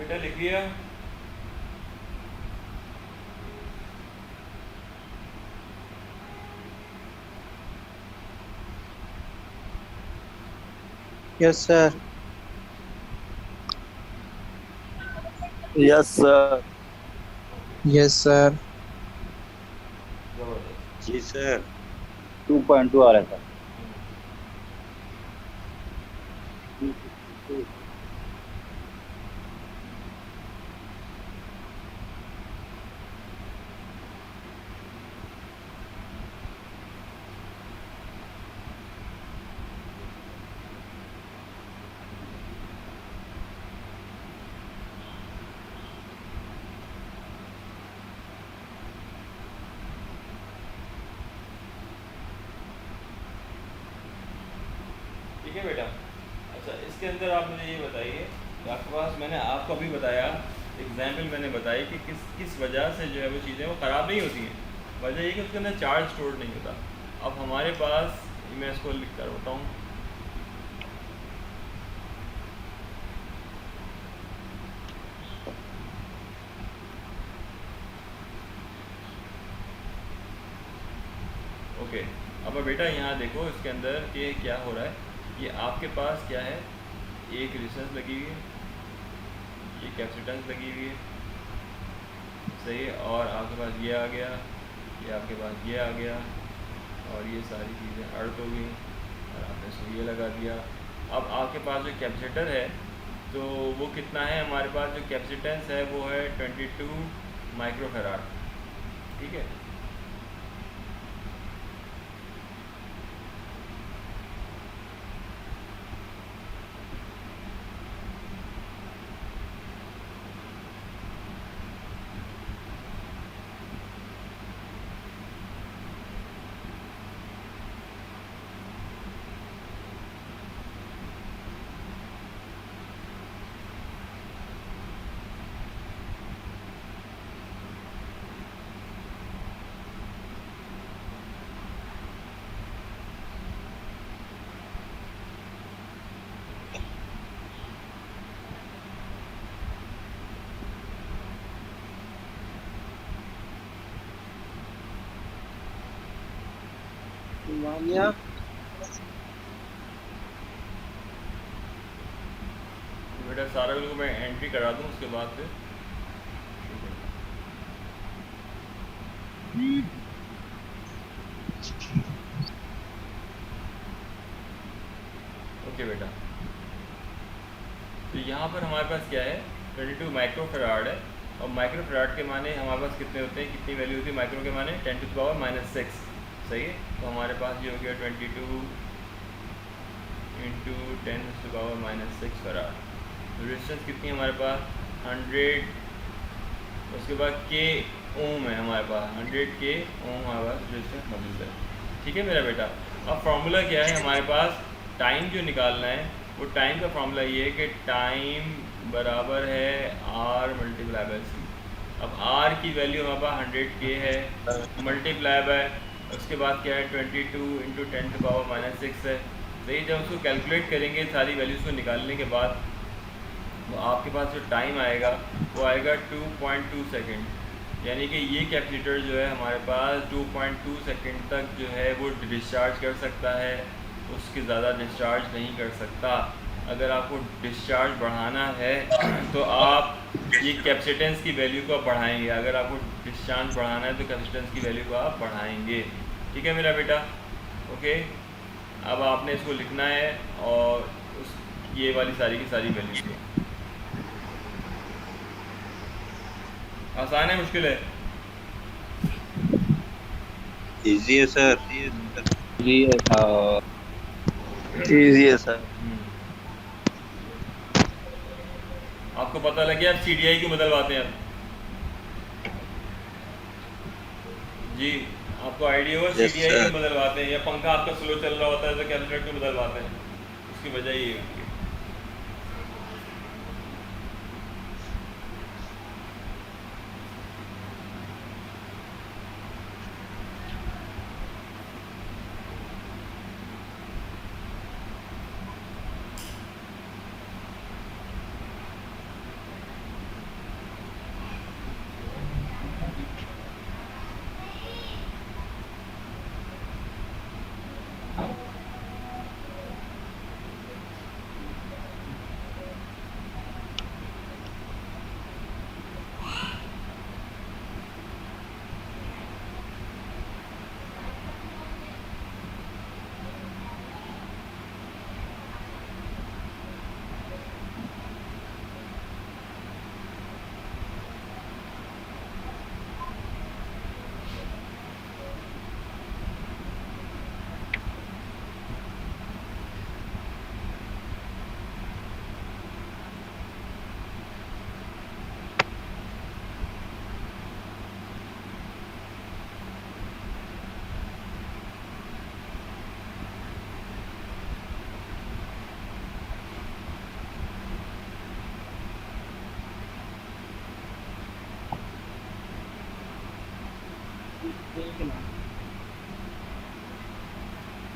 बेटा लिख लिया? Yes sir. Yes sir. Yes sir. जबरदस्त। जी सर। 2.2 आ रहा है सर। ठीक है बेटा। अच्छा, इसके अंदर आप मुझे ये बताइए कि आपके पास, मैंने आपको अभी बताया, एग्जाम्पल मैंने बताई कि किस किस वजह से जो है वो चीज़ें वो ख़राब नहीं होती हैं। वजह ये कि उसके अंदर चार्ज स्टोर नहीं होता। अब हमारे पास, मैं इसको लिख कर बताऊँ, ओके। अब बेटा यहाँ देखो इसके अंदर कि क्या हो रहा है। ये आपके पास क्या है, एक रेजिस्टेंस लगी हुई है, ये कैपेसिटेंस लगी हुई है, सही है, और आपके पास ये आ गया, ये आपके पास ये आ गया, और ये सारी चीज़ें अर्थ हो गई, और आपने इसको ये लगा दिया। अब आपके पास जो कैपेसिटर है तो वो कितना है, हमारे पास जो कैपेसिटेंस है वो है 22 माइक्रोफैराड, ठीक है। मानिया तो बेटा सारा बिल को मैं एंट्री करा दूँ उसके बाद फिर ओके बेटा। तो यहाँ पर हमारे पास क्या है, 22 माइक्रोफैराड है, और माइक्रोफैराड के माने हमारे पास कितने होते हैं, कितनी वैल्यू होती है माइक्रो के माने, 10⁻⁻6, सही है। तो हमारे पास ये हो गया 22 इंटू 10⁻⁻6 फैराड। रेजिस्टेंस कितनी है हमारे पास, 100, उसके बाद के ओम है हमारे पास, 100 के ओम हमारे पास रेजिस्टेंस मौजूद है, ठीक है मेरा बेटा। अब फार्मूला क्या है हमारे पास, टाइम जो निकालना है वो टाइम का फार्मूला ये है कि टाइम बराबर है R मल्टीप्लाई बाय C। अब R की वैल्यू हमारे पास 100 के है, मल्टीप्लाई बाय उसके बाद क्या है 22 इंटू 10⁻⁻6 है। सही, जब उसको कैलकुलेट करेंगे सारी वैल्यूज़ को निकालने के बाद तो आपके पास जो टाइम आएगा वो आएगा 2.2 सेकेंड। यानी कि ये कैपेसिटर जो है हमारे पास 2.2 सेकेंड तक जो है वो डिस्चार्ज कर सकता है, उसके ज़्यादा डिस्चार्ज नहीं कर सकता। अगर आपको डिस्चार्ज बढ़ाना है तो आप ये कैपेसिटेंस की वैल्यू को आप बढ़ाएंगे, अगर आपको डिस्चार्ज बढ़ाना है तो कैपेसिटेंस की वैल्यू को आप बढ़ाएंगे, ठीक है मेरा बेटा। ओके, अब आपने इसको लिखना है और उस ये वाली सारी की सारी वैल्यू को। आसान है मुश्किल है? इजी है सर। जी इजी है सर। आपको पता लग गया आप CDI क्यों बदलवाते हैं अब? जी, आपको आइडिया होगा Yes, CDI sir. क्यों बदलवाते हैं, या पंखा आपका स्लो चल रहा होता है तो कैपेसिटर क्यों बदलवाते हैं? उसकी वजह ये होती है।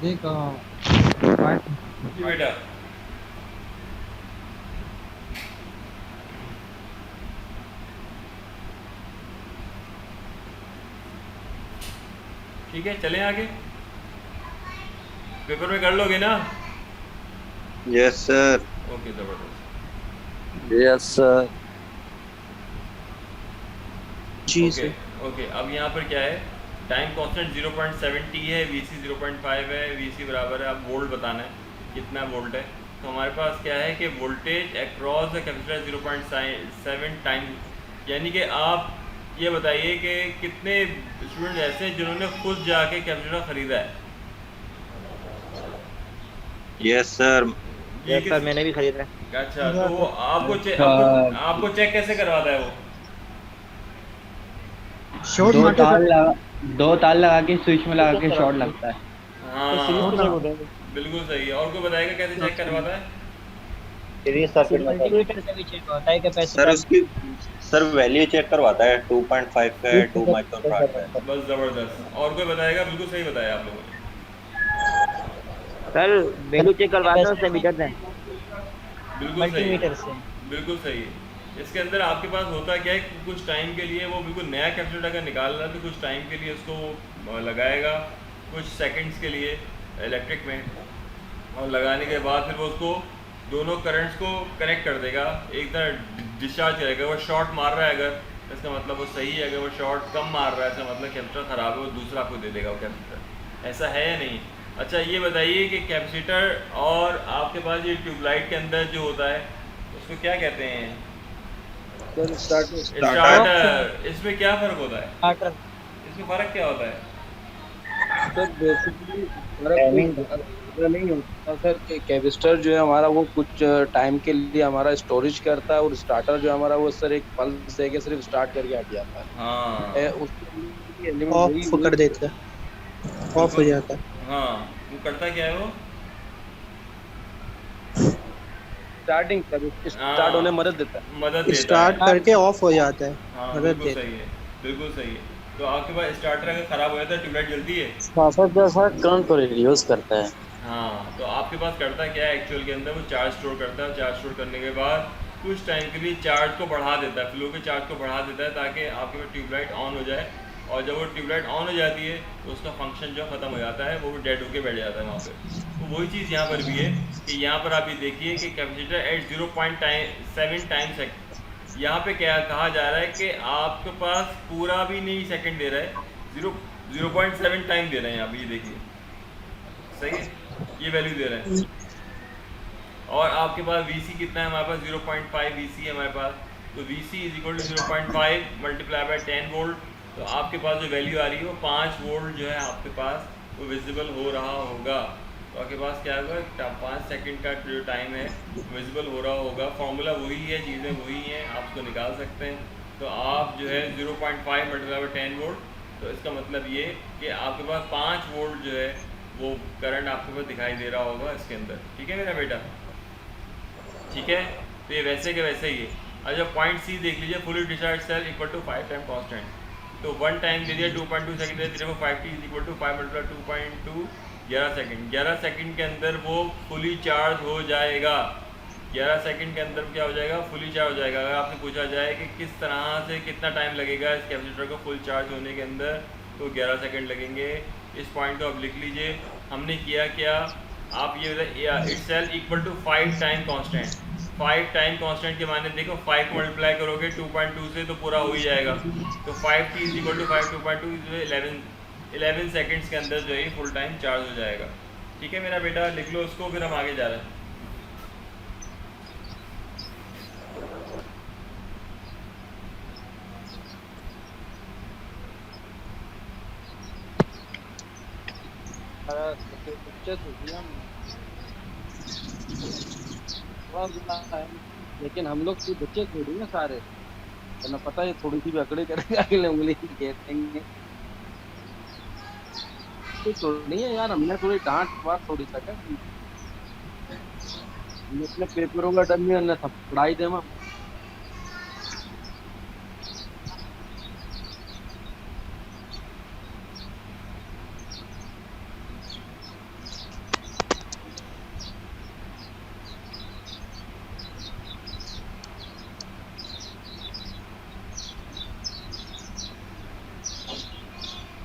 देख जी बेटा ठीक है, चलें आगे। पेपर में कर लोगे ना? Yes sir. ओके, जबरदस्त। Yes sir. ओके ओके, अब यहाँ पर क्या है, टाइम कांस्टेंट 0.7t है, वीसी 0.5 है, वीसी बराबर है, अब वोल्ट बताना है कितना वोल्ट है। तो हमारे पास क्या है कि voltage across the capacitor 0.7 time, यानी कि आप ये बताइए कि कितने स्टूडेंट ऐसे हैं जिन्होंने खुद जाके कैपेसिटर ख़रीदा है? Yes sir. ये यस सर, मैंने भी खरीदा है। अच्छा, तो वो आपको चेक कैसे करवाता है वो? शॉर्ट दो मारते तार लगा दो तार लगा के स्विच में लगा के शॉर्ट लगता है। हाँ, बिल्कुल सही है। और कोई बताएगा कैसे चेक करवाता है? सीरीज सर्किट में मल्टीमीटर से भी चेक होता है सर कैपेसिटर। उसकी सर वैल्यू चेक करवाता है 2.5 का है 2 माइक्रोफैराड का है। बस ज़बरदस्त। और कोई बताएगा? बिल्कुल सही बताया आप लोगों ने। सर वैल्यू चेक करवाते हैं उससे मीटर से, बिल्कुल सही मल्टीमीटर है, से। बिल्कुल सही है। इसके अंदर आपके पास होता क्या है कि कुछ टाइम के लिए वो बिल्कुल नया कैपेसिटर अगर निकाल रहा है तो कुछ टाइम के लिए उसको लगाएगा, कुछ सेकंड्स के लिए इलेक्ट्रिक में, और लगाने के बाद फिर वो उसको दोनों करंट्स को कनेक्ट कर देगा, एक तरह डिस्चार्ज करेगा। वो शॉर्ट मार रहा है अगर, इसका मतलब वो सही है, अगर वो शॉर्ट कम मार रहा है इसका मतलब कैपेसिटर ख़राब है, वो दूसरा आपको दे देगा वो कैपेसिटर। ऐसा है या नहीं? अच्छा, ये बताइए कि कैपेसिटर और आपके पास ये ट्यूबलाइट के अंदर जो होता है उसको क्या कहते हैं? स्टार्टर। इसमें क्या फ़र्क होता है? स्टार्टर। इसमें फ़र्क क्या होता है? सर बेसिकली हमारा कोई ज़्यादा नहीं होता सर कि कैपेसिटर जो है हमारा वो कुछ टाइम के लिए हमारा स्टोरेज करता है, और स्टार्टर जो है हमारा वो सर एक पल्स देके सिर्फ स्टार्ट करके हट जाता है। हाँ, उसके एलिमेंट ऑफ कर देता है, ऑफ हो जाता है। हाँ, वो करता क्या है वो? स्टार्टिंग स्टार्ट होने में मदद देता है। मदद देता स्टार्ट है। करके ऑफ हो जाता है, हाँ, मदद बिल्कुल देता है। सही है, बिल्कुल सही है। तो आपके पास स्टार्टर अगर ख़राब हो जाता है, ट्यूबलाइट जलती है? करंट को रिड्यूस करता है। हाँ, तो आपके पास करता क्या है एक्चुअल के अंदर, वो चार्ज स्टोर करता है। चार्ज स्टोर करने के बाद कुछ टाइम के लिए चार्ज को बढ़ा देता है, फ्लो के चार्ज को बढ़ा देता है ताकि आपके पास ट्यूबलाइट ऑन हो जाए। और जब वो ट्यूबलाइट ऑन हो जाती है तो उसका फंक्शन जो ख़त्म हो जाता है, वो डेड होके बैठ जाता है वहाँ पे। तो वही चीज़ यहाँ पर भी है कि यहाँ पर आप ये देखिए कि कैपेसिटर एट 0.7 टाइम्स है। यहाँ पे क्या कहा जा रहा है कि आपके पास पूरा भी नहीं सेकंड दे रहा है, 0.7 टाइम दे रहे हैं। यहाँ पे ये देखिए, सही है, ये वैल्यू दे रहे हैं। और आपके पास VC कितना है? हमारे पास 0.5 VC है हमारे पास। तो VC is equal to 0.5 multiply by 10 volt. तो आपके पास जो वैल्यू आ रही है वो 5 वोल्ट जो है आपके पास वो विजिबल हो रहा होगा। तो आपके पास क्या होगा, 5 सेकंड का जो टाइम है विजिबल हो रहा होगा। फॉर्मूला वही है, चीज़ें वही हैं, आप उसको निकाल सकते हैं। तो आप जो है 0.5 मल्टीप्लाई बाय 10 वोल्ट, तो इसका मतलब ये कि आपके पास 5 वोल्ट जो है वो करंट आपके पास दिखाई दे रहा होगा इसके अंदर। ठीक है मेरा बेटा, ठीक है? तो ये वैसे के वैसे ही है। अच्छा, पॉइंट सी देख लीजिए, fully discharge cell equal to 5 time constant. तो 1 टाइम दे दिया 2.2 सेकंड दे दिया, 5t is equal to 5 multiply 2.2 11 second. 11 second के अंदर वो फुली चार्ज हो जाएगा। 11 सेकंड के अंदर क्या हो जाएगा? फुली चार्ज हो जाएगा। अगर आपसे पूछा जाए कि किस तरह से कितना टाइम लगेगा इस कैपेसिटर को फुल चार्ज होने के अंदर, तो 11 सेकंड लगेंगे। इस पॉइंट को आप लिख लीजिए। हमने किया क्या, आप ये it cell equal to 5 time constant. 5 time constant के माने देखो, 5 को मल्टीप्लाई करोगे 2.2 से तो पूरा हो ही जाएगा। तो 5t is equal to 5 2.2 11 seconds के अंदर जो है फुल टाइम चार्ज हो जाएगा। ठीक है मेरा बेटा, लिख लो उसको, फिर हम आगे जा रहे हैं। लेकिन हम लोग तो बच्चे थोड़ी ना सारे, ना पता है थोड़ी सी भी अकड़े करेंगे अगले उंगली घेर देंगे। तो नहीं है यार, हमने थोड़ी डांट बात थोड़ी सा कर, हमने अपने पेपरों का डर नहीं, हमने सब पढ़ाई दे हम।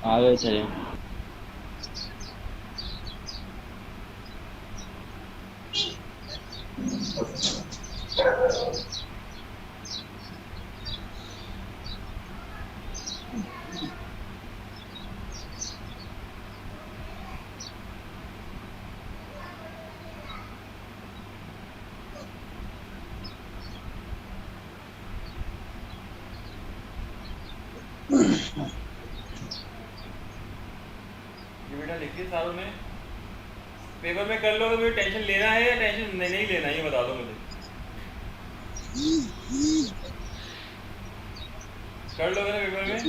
आगे चले। ये बेटा लिखिए सारों ने पेपर में कर लोगे। मुझे टेंशन लेना है या टेंशन नहीं लेना, ये बता दो मुझे। कर लोगे ना पेपर में?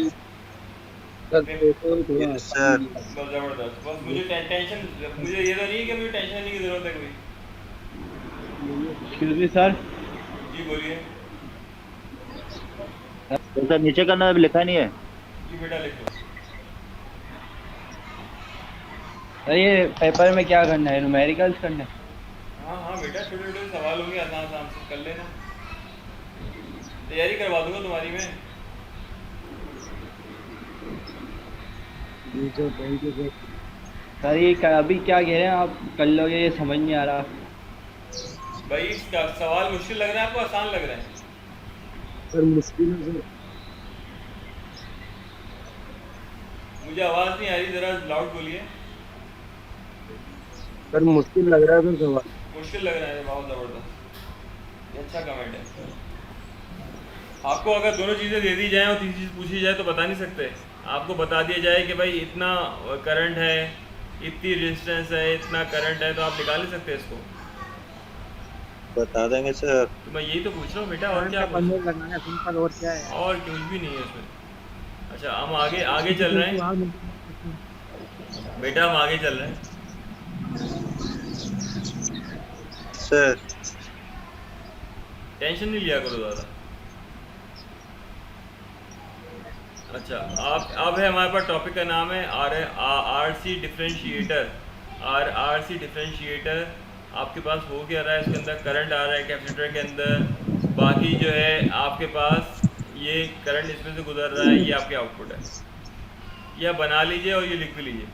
सर पेपर थोड़ा Yes, sir. बस जबरदस्त। बस मुझे टेंशन, मुझे ये तो नहीं है कि मुझे टेंशन लेने की जरूरत है कोई। Excuse me sir. जी बोलिए। तो सर नीचे करना अभी लिखा नहीं है। जी बेटा लिख लो। सर ये पेपर में क्या करना है, न्यूमेरिकल्स करना है? हाँ हाँ बेटा, छोटे छोटे सवाल होंगे, आसान आसान से कर लेना। तैयारी करवा दूंगा तुम्हारी मैं। सर ये अभी क्या कह रहे हैं आप, कर लोगे? ये समझ नहीं आ रहा। भाई इसका सवाल मुश्किल लग रहा है आपको, आसान लग रहा है? सर मुश्किल है सर। मुझे आवाज़ नहीं आ रही, ज़रा लाउड बोलिए। सर मुश्किल लग रहा है सर सवाल। मुश्किल लग रहा है, बहुत ज़बरदस्त। ये अच्छा कमेंट है। आपको अगर दोनों चीज़ें दे दी जाएं और तीसरी चीज़ पूछी जाए तो बता नहीं सकते। आपको बता दिया जाए कि भाई इतना करंट है, इतनी रेजिस्टेंस है, इतना करंट है, तो आप निकाल नहीं सकते इसको। बता देंगे सर। तो मैं यही तो पूछ रहा हूँ बेटा, और क्या पूछ पंद्रह लगाना सिंपल, और क्या है? और कुछ भी नहीं है इसमें। अच्छा हम आगे आगे चल रहे हैं बेटा, हम आगे चल रहे हैं। सर टेंशन नहीं लिया करो ज़्यादा। अच्छा अब है हमारे पास, टॉपिक का नाम है आरसी डिफरेंशिएटर। आरसी डिफरेंशिएटर आपके पास हो क्या रहा है, इसके अंदर करंट आ रहा है कैपेसिटर के अंदर, बाकी जो है आपके पास ये करंट इसमें से गुजर रहा है, ये आपके आउटपुट है। या बना लीजिए और ये लिख भी लीजिए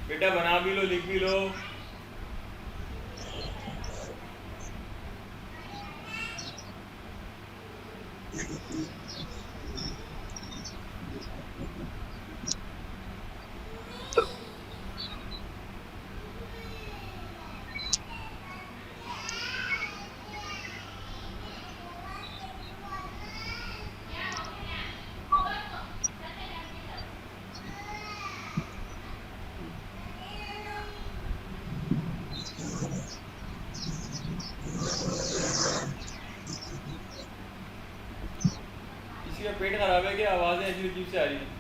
बेटा, बना भी लो लिख भी लो। किसी का पेट खराब है क्या? आवाज़ें ऐसी अजीब से आ रही हैं।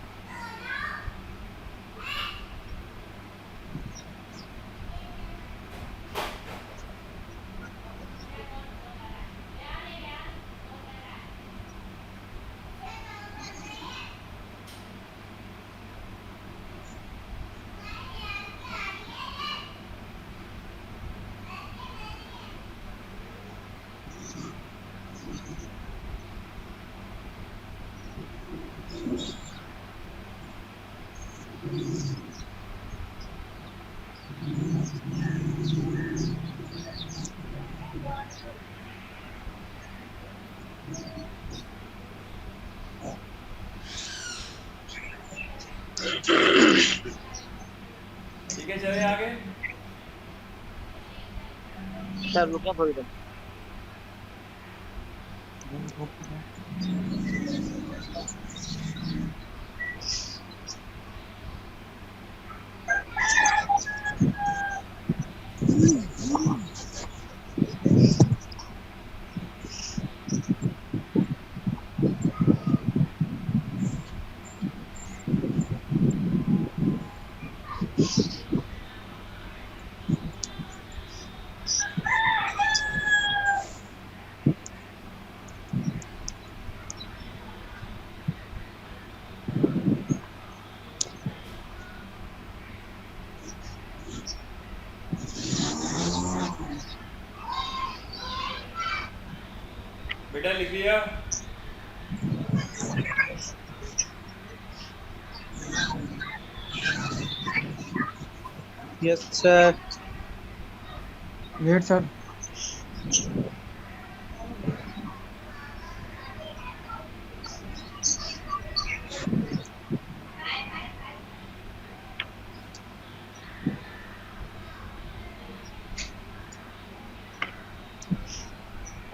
ठीक है चले आगे। सर रुको थोड़ी देर। बेटा लिख लिया? Yes sir. Wait sir.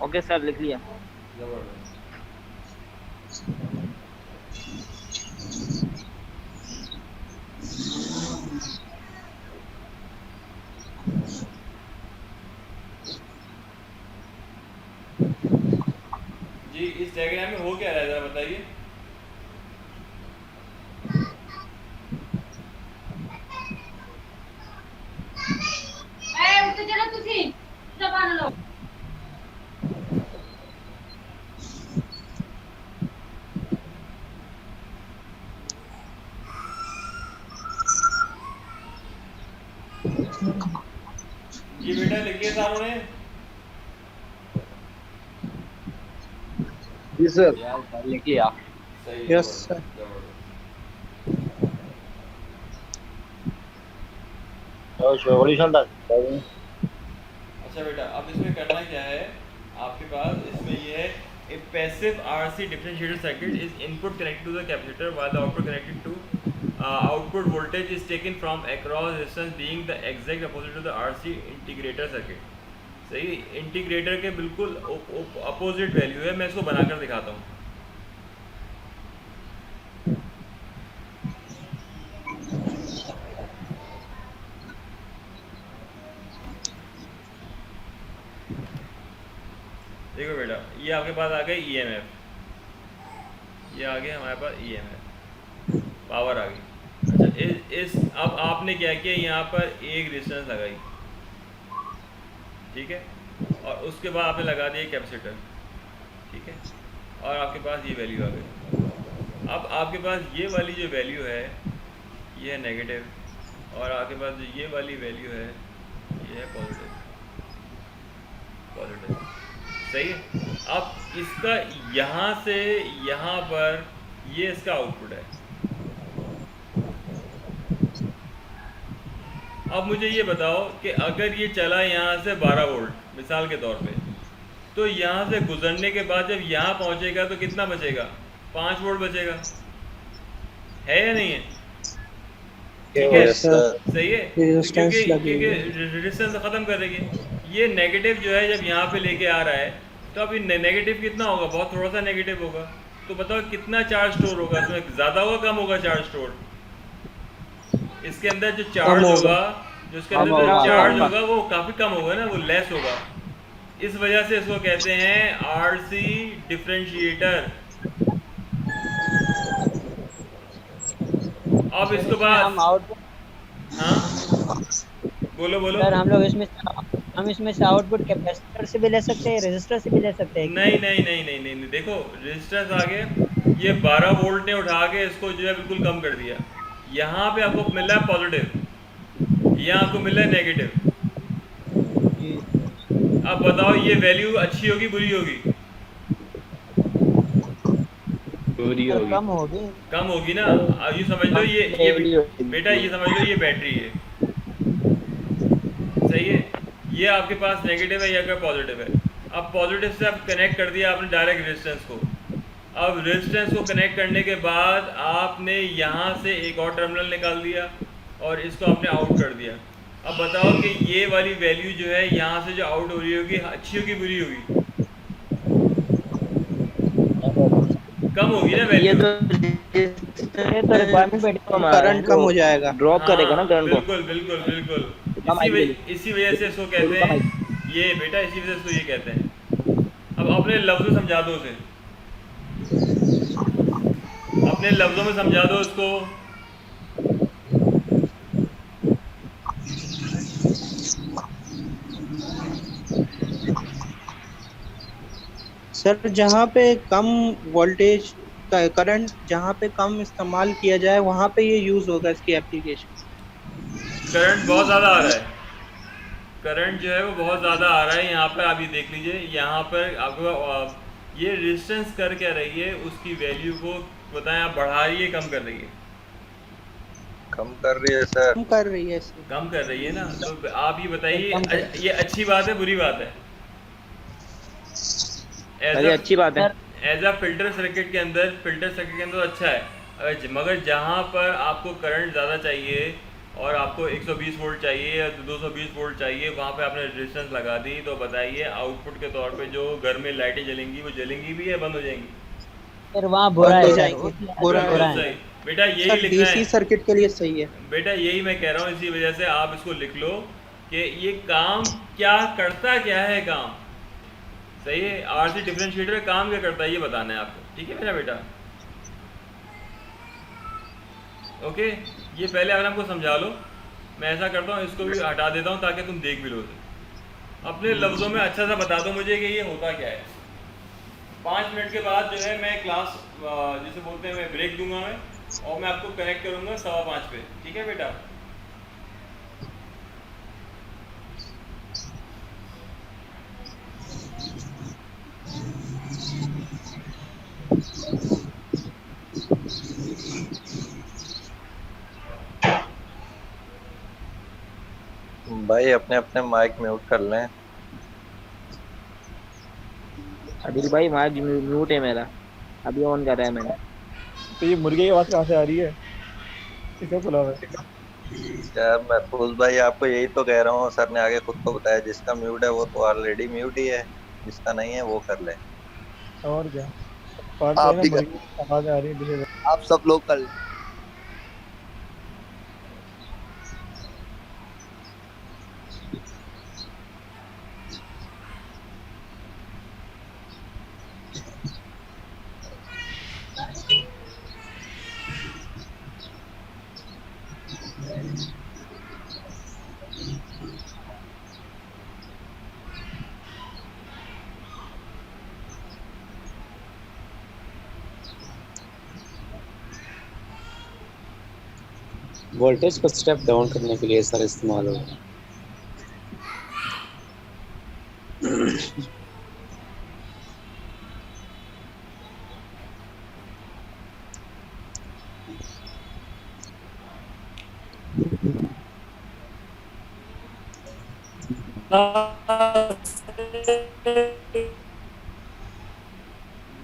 Okay sir, लिख लिया। जी इस डायग्राम में हो क्या रहा है जरा बताइए। जी बेटा लिखिए सारों ने। जी सर। यार सर लिखिए आप। सही यस सर। सॉल्यूशन था। अच्छा बेटा अब इसमें करना क्या है आपके पास इसमें ये है a passive RC differentiator circuit is input connected to the capacitor while the output connected to output voltage is taken from across resistance being the exact opposite to the RC integrator circuit। सही, इंटीग्रेटर के बिल्कुल अपोजिट वैल्यू है। मैं इसको बनाकर दिखाता हूँ। देखो बेटा ये आपके पास आ गए EMF, ये आ गया हमारे पास EMF, पावर आ गई। अच्छा इस अब आपने क्या किया यहाँ पर एक रेजिस्टेंस लगाई, ठीक है, और उसके बाद आपने लगा दिया कैपेसिटर, ठीक है, और आपके पास ये वैल्यू आ गई। अब आपके पास ये वाली जो वैल्यू है ये है नेगेटिव, और आपके पास जो ये वाली वैल्यू है ये है पॉजिटिव, पॉजिटिव, सही है। अब इसका यहाँ से यहाँ पर ये इसका आउटपुट है। अब मुझे ये बताओ कि अगर ये चला यहाँ से 12 वोल्ट मिसाल के तौर पे, तो यहाँ से गुजरने के बाद जब यहाँ पहुँचेगा तो कितना बचेगा? 5 वोल्ट बचेगा, है या नहीं है? ठीक है, सही है, क्योंकि रेजिस्टेंस खत्म करेगी। ये नेगेटिव जो है जब यहाँ पे लेके आ रहा है तो अब ये नेगेटिव कितना होगा? बहुत थोड़ा सा नेगेटिव होगा। तो बताओ कितना चार्ज स्टोर होगा इसमें? ज़्यादा होगा कम होगा चार्ज स्टोर? इसके अंदर जो चार्ज होगा, जो इसके अंदर जो चार्ज होगा वो काफ़ी कम होगा ना, वो लेस होगा। इस वजह से इसको कहते हैं RC डिफरेंशिएटर। अब इसके बाद हम आउटपुट, हाँ बोलो बोलो। सर हम इसमें से आउटपुट कैपेसिटर से भी ले सकते हैं, रेजिस्टर से भी ले सकते हैं। नहीं नहीं नहीं नहीं नहीं, नहीं। देखो रेजिस्टेंस आगे ये 12 वोल्ट ने उठा के इसको जो है बिल्कुल कम कर दिया। यहाँ पे आपको मिल रहा है पॉजिटिव, यहाँ आपको मिल रहा है नेगेटिव। अब बताओ ये वैल्यू अच्छी होगी बुरी होगी? बुरी होगी। कम होगी, कम होगी ना। अब ये समझ लो ये बेटा ये समझ लो ये बैटरी है, सही है, ये आपके पास नेगेटिव है, ये आपका पॉजिटिव है। अब पॉजिटिव से आप कनेक्ट कर दिया आपने डायरेक्ट रेजिस्टेंस को। अब रेजिस्टेंस को कनेक्ट करने के बाद आपने यहाँ से एक और टर्मिनल निकाल दिया और इसको आपने आउट कर दिया। अब बताओ कि ये वाली वैल्यू जो है यहाँ से जो आउट हो रही होगी अच्छी होगी बुरी होगी? कम होगी ना वैल्यू। ये तो रिक्वायरमेंट पे करंट कम हो जाएगा, ड्रॉप करेगा ना करंट को। बिल्कुल बिल्कुल बिल्कुल, इसी वजह से इसको कहते हैं ये बेटा, इसी वजह से इसको ये कहते हैं। अब अपने लफ्ज़ों में समझा दो उसे, अपने लफ्ज़ों में समझा दो इसको। सर जहाँ पे कम वोल्टेज का करंट जहाँ पे कम इस्तेमाल किया जाए वहाँ पे ये यूज होगा इसकी एप्लीकेशन। करंट बहुत ज़्यादा आ रहा है, करंट जो है वो बहुत ज़्यादा आ रहा है। यहाँ पर आप ये देख लीजिए, यहाँ पर आपको ये रेजिस्टेंस कर क्या रही है, उसकी वैल्यू को बताएं आप बढ़ा रही है कम कर रही है? कम कर रही है सर। कम कर रही है इसमें। कम कर रही है ना, तो आप ये बताइए कम कर- ये अच्छी बात है बुरी बात है? अरे अच्छी बात है। एज अ फिल्टर सर्किट के अंदर अच्छा है, मगर जहाँ पर आपको करंट ज़्यादा चाहिए और आपको 120 वोल्ट चाहिए या 220 वोल्ट चाहिए, वहाँ पे आपने रेजिस्टेंस लगा दी, तो बताइए आउटपुट के तौर पे जो घर में लाइटें जलेंगी वो जलेंगी भी या बंद हो जाएंगी? सर वहाँ बुरा बंद है हो सर, जाएंगे। बुरा बुरा है। सही बेटा, यही सर लिखना डीसी है सर्किट के लिए सही है। बेटा, यही मैं कह रहा हूँ। इसी वजह से आप इसको लिख लो कि ये काम क्या करता, क्या है काम। सही है, आरसी डिफरेंशिएटर काम क्या करता है ये बताना है आपको, ठीक है मेरा बेटा? ओके, ये पहले अगर हमको समझा लो। मैं ऐसा करता हूँ, इसको भी हटा देता हूँ ताकि तुम देख भी लो। अपने लफ्ज़ों में अच्छा सा बता दो मुझे कि ये होता क्या है। 5 मिनट के बाद जो है मैं क्लास जिसे बोलते हैं मैं ब्रेक दूंगा मैं, और मैं आपको कनेक्ट करूंगा 5:15 पे, ठीक है बेटा? भाई अपने अपने माइक म्यूट कर लें। अदिल भाई माइक म्यूट है मेरा, अभी ऑन कर रहा है मैंने। तो ये मुर्गे की आवाज कहाँ से आ रही है? किसने बुला हुआ है? यार महफूज भाई आपको यही तो कह रहा हूँ, सर ने आगे खुद को बताया जिसका म्यूट है वो तो ऑलरेडी म्यूट ही है, जिसका नहीं है वो कर ले। और क्या? और आप क्या भी ना, मुर्गी की आवाज आ रही है पीछे से। आप सब लोग कर लें। वोल्टेज को स्टेप डाउन करने के लिए सर इस्तेमाल होगा।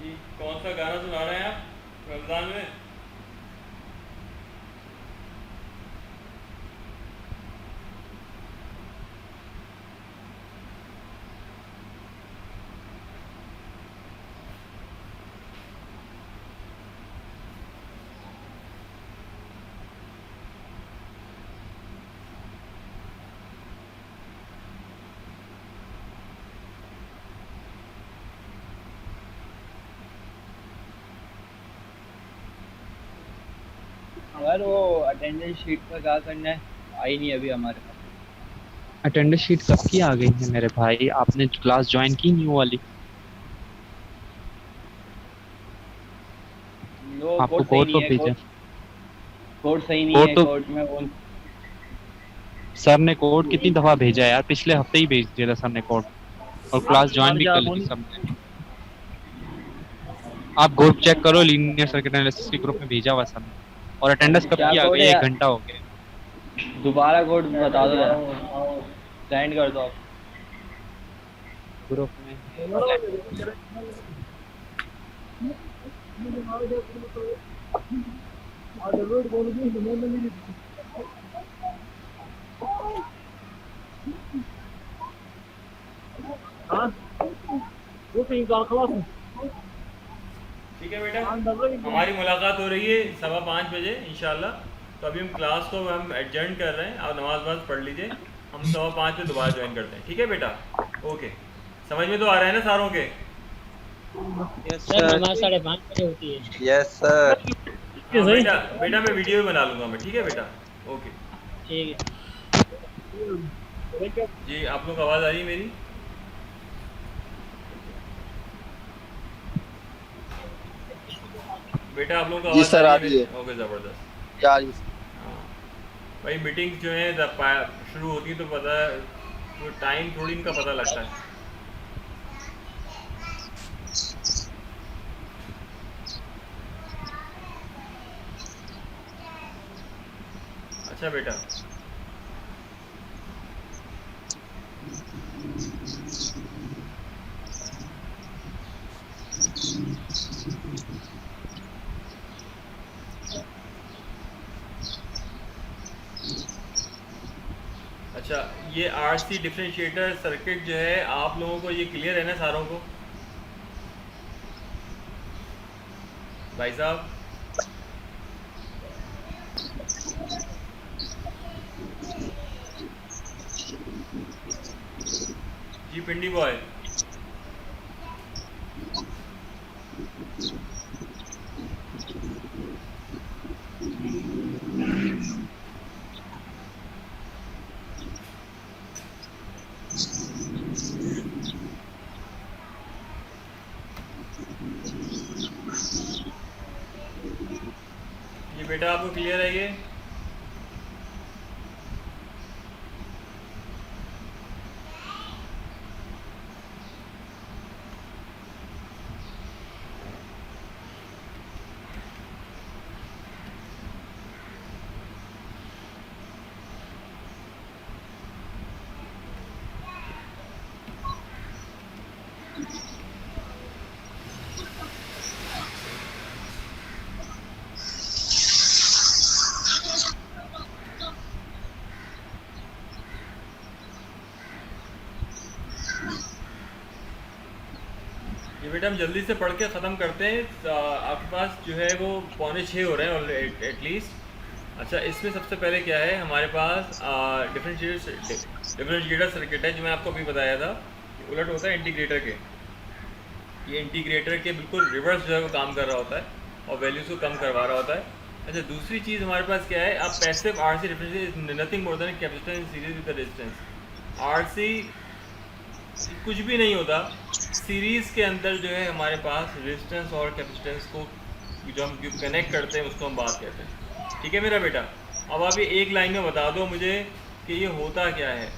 जी, कौन सा गाना सुना रहे हैं आप रमजान में? अगर वो अटेंडेंस शीट का क्या करना है, आई नहीं अभी हमारे पास। अटेंडेंस शीट कब की आ गई है मेरे भाई? आपने क्लास ज्वाइन की न्यू वाली? वो आपको कोड कोड सही तो नहीं है, भेजा? कोड सही नहीं कोड है, तो कोड में वो सर ने कोड कितनी दफा भेजा है यार? पिछले हफ्ते ही भेज दिया था सर ने कोड, और क्लास ज्वाइन भी कर ली थी सबने। आप ग्रुप चेक करो, लीनियर सर्किट एनालिसिस के ग्रुप में भेजा हुआ सर ने। और अटेंडेंस कब क्या की आ कोड गई? है 1 यार? घंटा हो गया। दोबारा कोड बता दो जरा, सेंड कर दो आप ग्रुप में ठीक है बेटा, हमारी मुलाकात हो रही है 5:15 बजे इंशाल्लाह। तो अभी हम क्लास को हम एडजर्न कर रहे हैं, आप नमाज पढ़ लीजिए, हम 5:15 पे दोबारा ज्वाइन करते हैं, ठीक है बेटा? ओके, समझ में तो आ रहा है ना सारों के? Yes sir sir. नमाज 5:30 बजे होती है। Yes sir. हाँ, बेटा बेटा मैं वीडियो भी बना लूँगा मैं, ठीक है बेटा? ओके ठीक है। जी, आप लोग आवाज़ आ रही है मेरी? बेटा आप लोगों को जी आवाज़ सर, आ आ रही रही है? है। ओके, ज़बरदस्त। क्या जी? हाँ भाई, मीटिंग जो है जब शुरू होती है तो पता है वो टाइम थोड़ी इनका पता लगता है। अच्छा बेटा, अच्छा ये आरसी डिफरेंशिएटर सर्किट जो है आप लोगों को ये क्लियर है ना सारों को? भाई साहब, जी पिंडी बॉय, ये बेटा आपको क्लियर है ये? ये बेटा हम जल्दी से पढ़ के ख़त्म करते हैं। आपके पास जो है वो 5:45 हो रहे हैं एटलीस्ट। अच्छा, इसमें सबसे पहले क्या है हमारे पास डिफरेंशिएटर सर्किट है जो मैं आपको अभी बताया था, उलट होता है इंटीग्रेटर के। ये इंटीग्रेटर के बिल्कुल रिवर्स जो है वो काम कर रहा होता है और वैल्यूज़ को कम करवा रहा होता है। अच्छा, दूसरी चीज़ हमारे पास क्या है, आप passive RC differentiator is nothing more than capacitor in series with the resistance. RC कुछ भी नहीं होता, सीरीज़ के अंदर जो है हमारे पास रेजिस्टेंस और कैपेसिटेंस को जो हम कनेक्ट करते हैं उसको हम बात कहते हैं। ठीक है मेरा बेटा, अब आप ये एक लाइन में बता दो मुझे कि ये होता क्या है।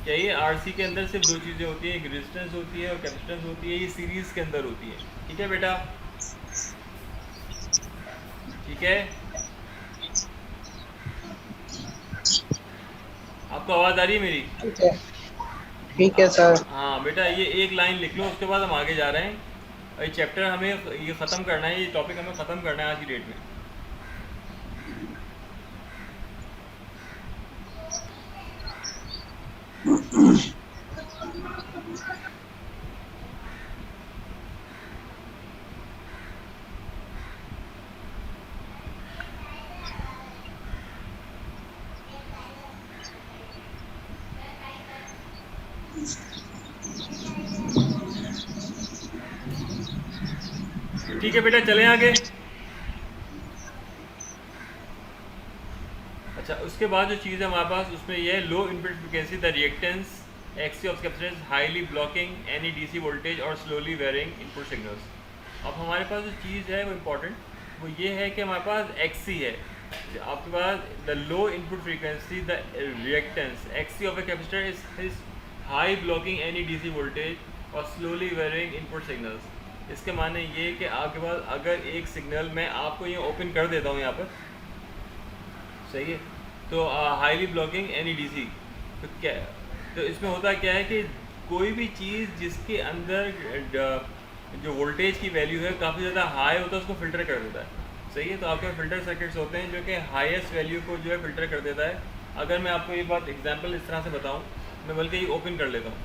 क्या ये आरसी के अंदर सिर्फ दो चीज़ें होती हैं, एक रेजिस्टेंस होती है और कैपेसिटेंस होती है, ये सीरीज़ के अंदर होती है। ठीक है बेटा, ठीक है, आपको आवाज़ आ रही है मेरी? ठीक है सर। हाँ बेटा, ये एक लाइन लिख लो, उसके बाद हम आगे जा रहे हैं। और ये चैप्टर हमें ये ख़त्म करना है, ये टॉपिक हमें ख़त्म करना है आज की डेट में। ठीक है बेटा, चलें आगे। अच्छा, उसके बाद जो चीज़ है हमारे पास उसमें ये है low input frequency the reactance XC of capacitance highly blocking any DC voltage और स्लोली वेरिंग इनपुट सिग्नल्स। अब हमारे पास जो चीज़ है वो इम्पोर्टेंट वो ये है कि हमारे पास एक्सी है, आपके पास the low input frequency the reactance XC of a capacitor is high blocking any DC voltage और स्लोली वेरिंग इनपुट सिग्नल्स। इसके माने ये कि आपके पास अगर एक सिग्नल मैं आपको ये ओपन कर देता हूँ यहाँ पर, सही है, तो हाईली ब्लॉकिंग एनी डीसी, तो क्या, तो इसमें होता क्या है कि कोई भी चीज़ जिसके अंदर जो वोल्टेज की वैल्यू है काफ़ी ज़्यादा हाई होता है उसको फ़िल्टर कर देता है। सही है, तो आपके फ़िल्टर सर्किट्स होते हैं जो कि हाईएस्ट वैल्यू को जो है फ़िल्टर कर देता है। अगर मैं आपको ये बात एग्जांपल इस तरह से बताऊँ, मैं बल्कि ये ओपन कर लेता हूँ।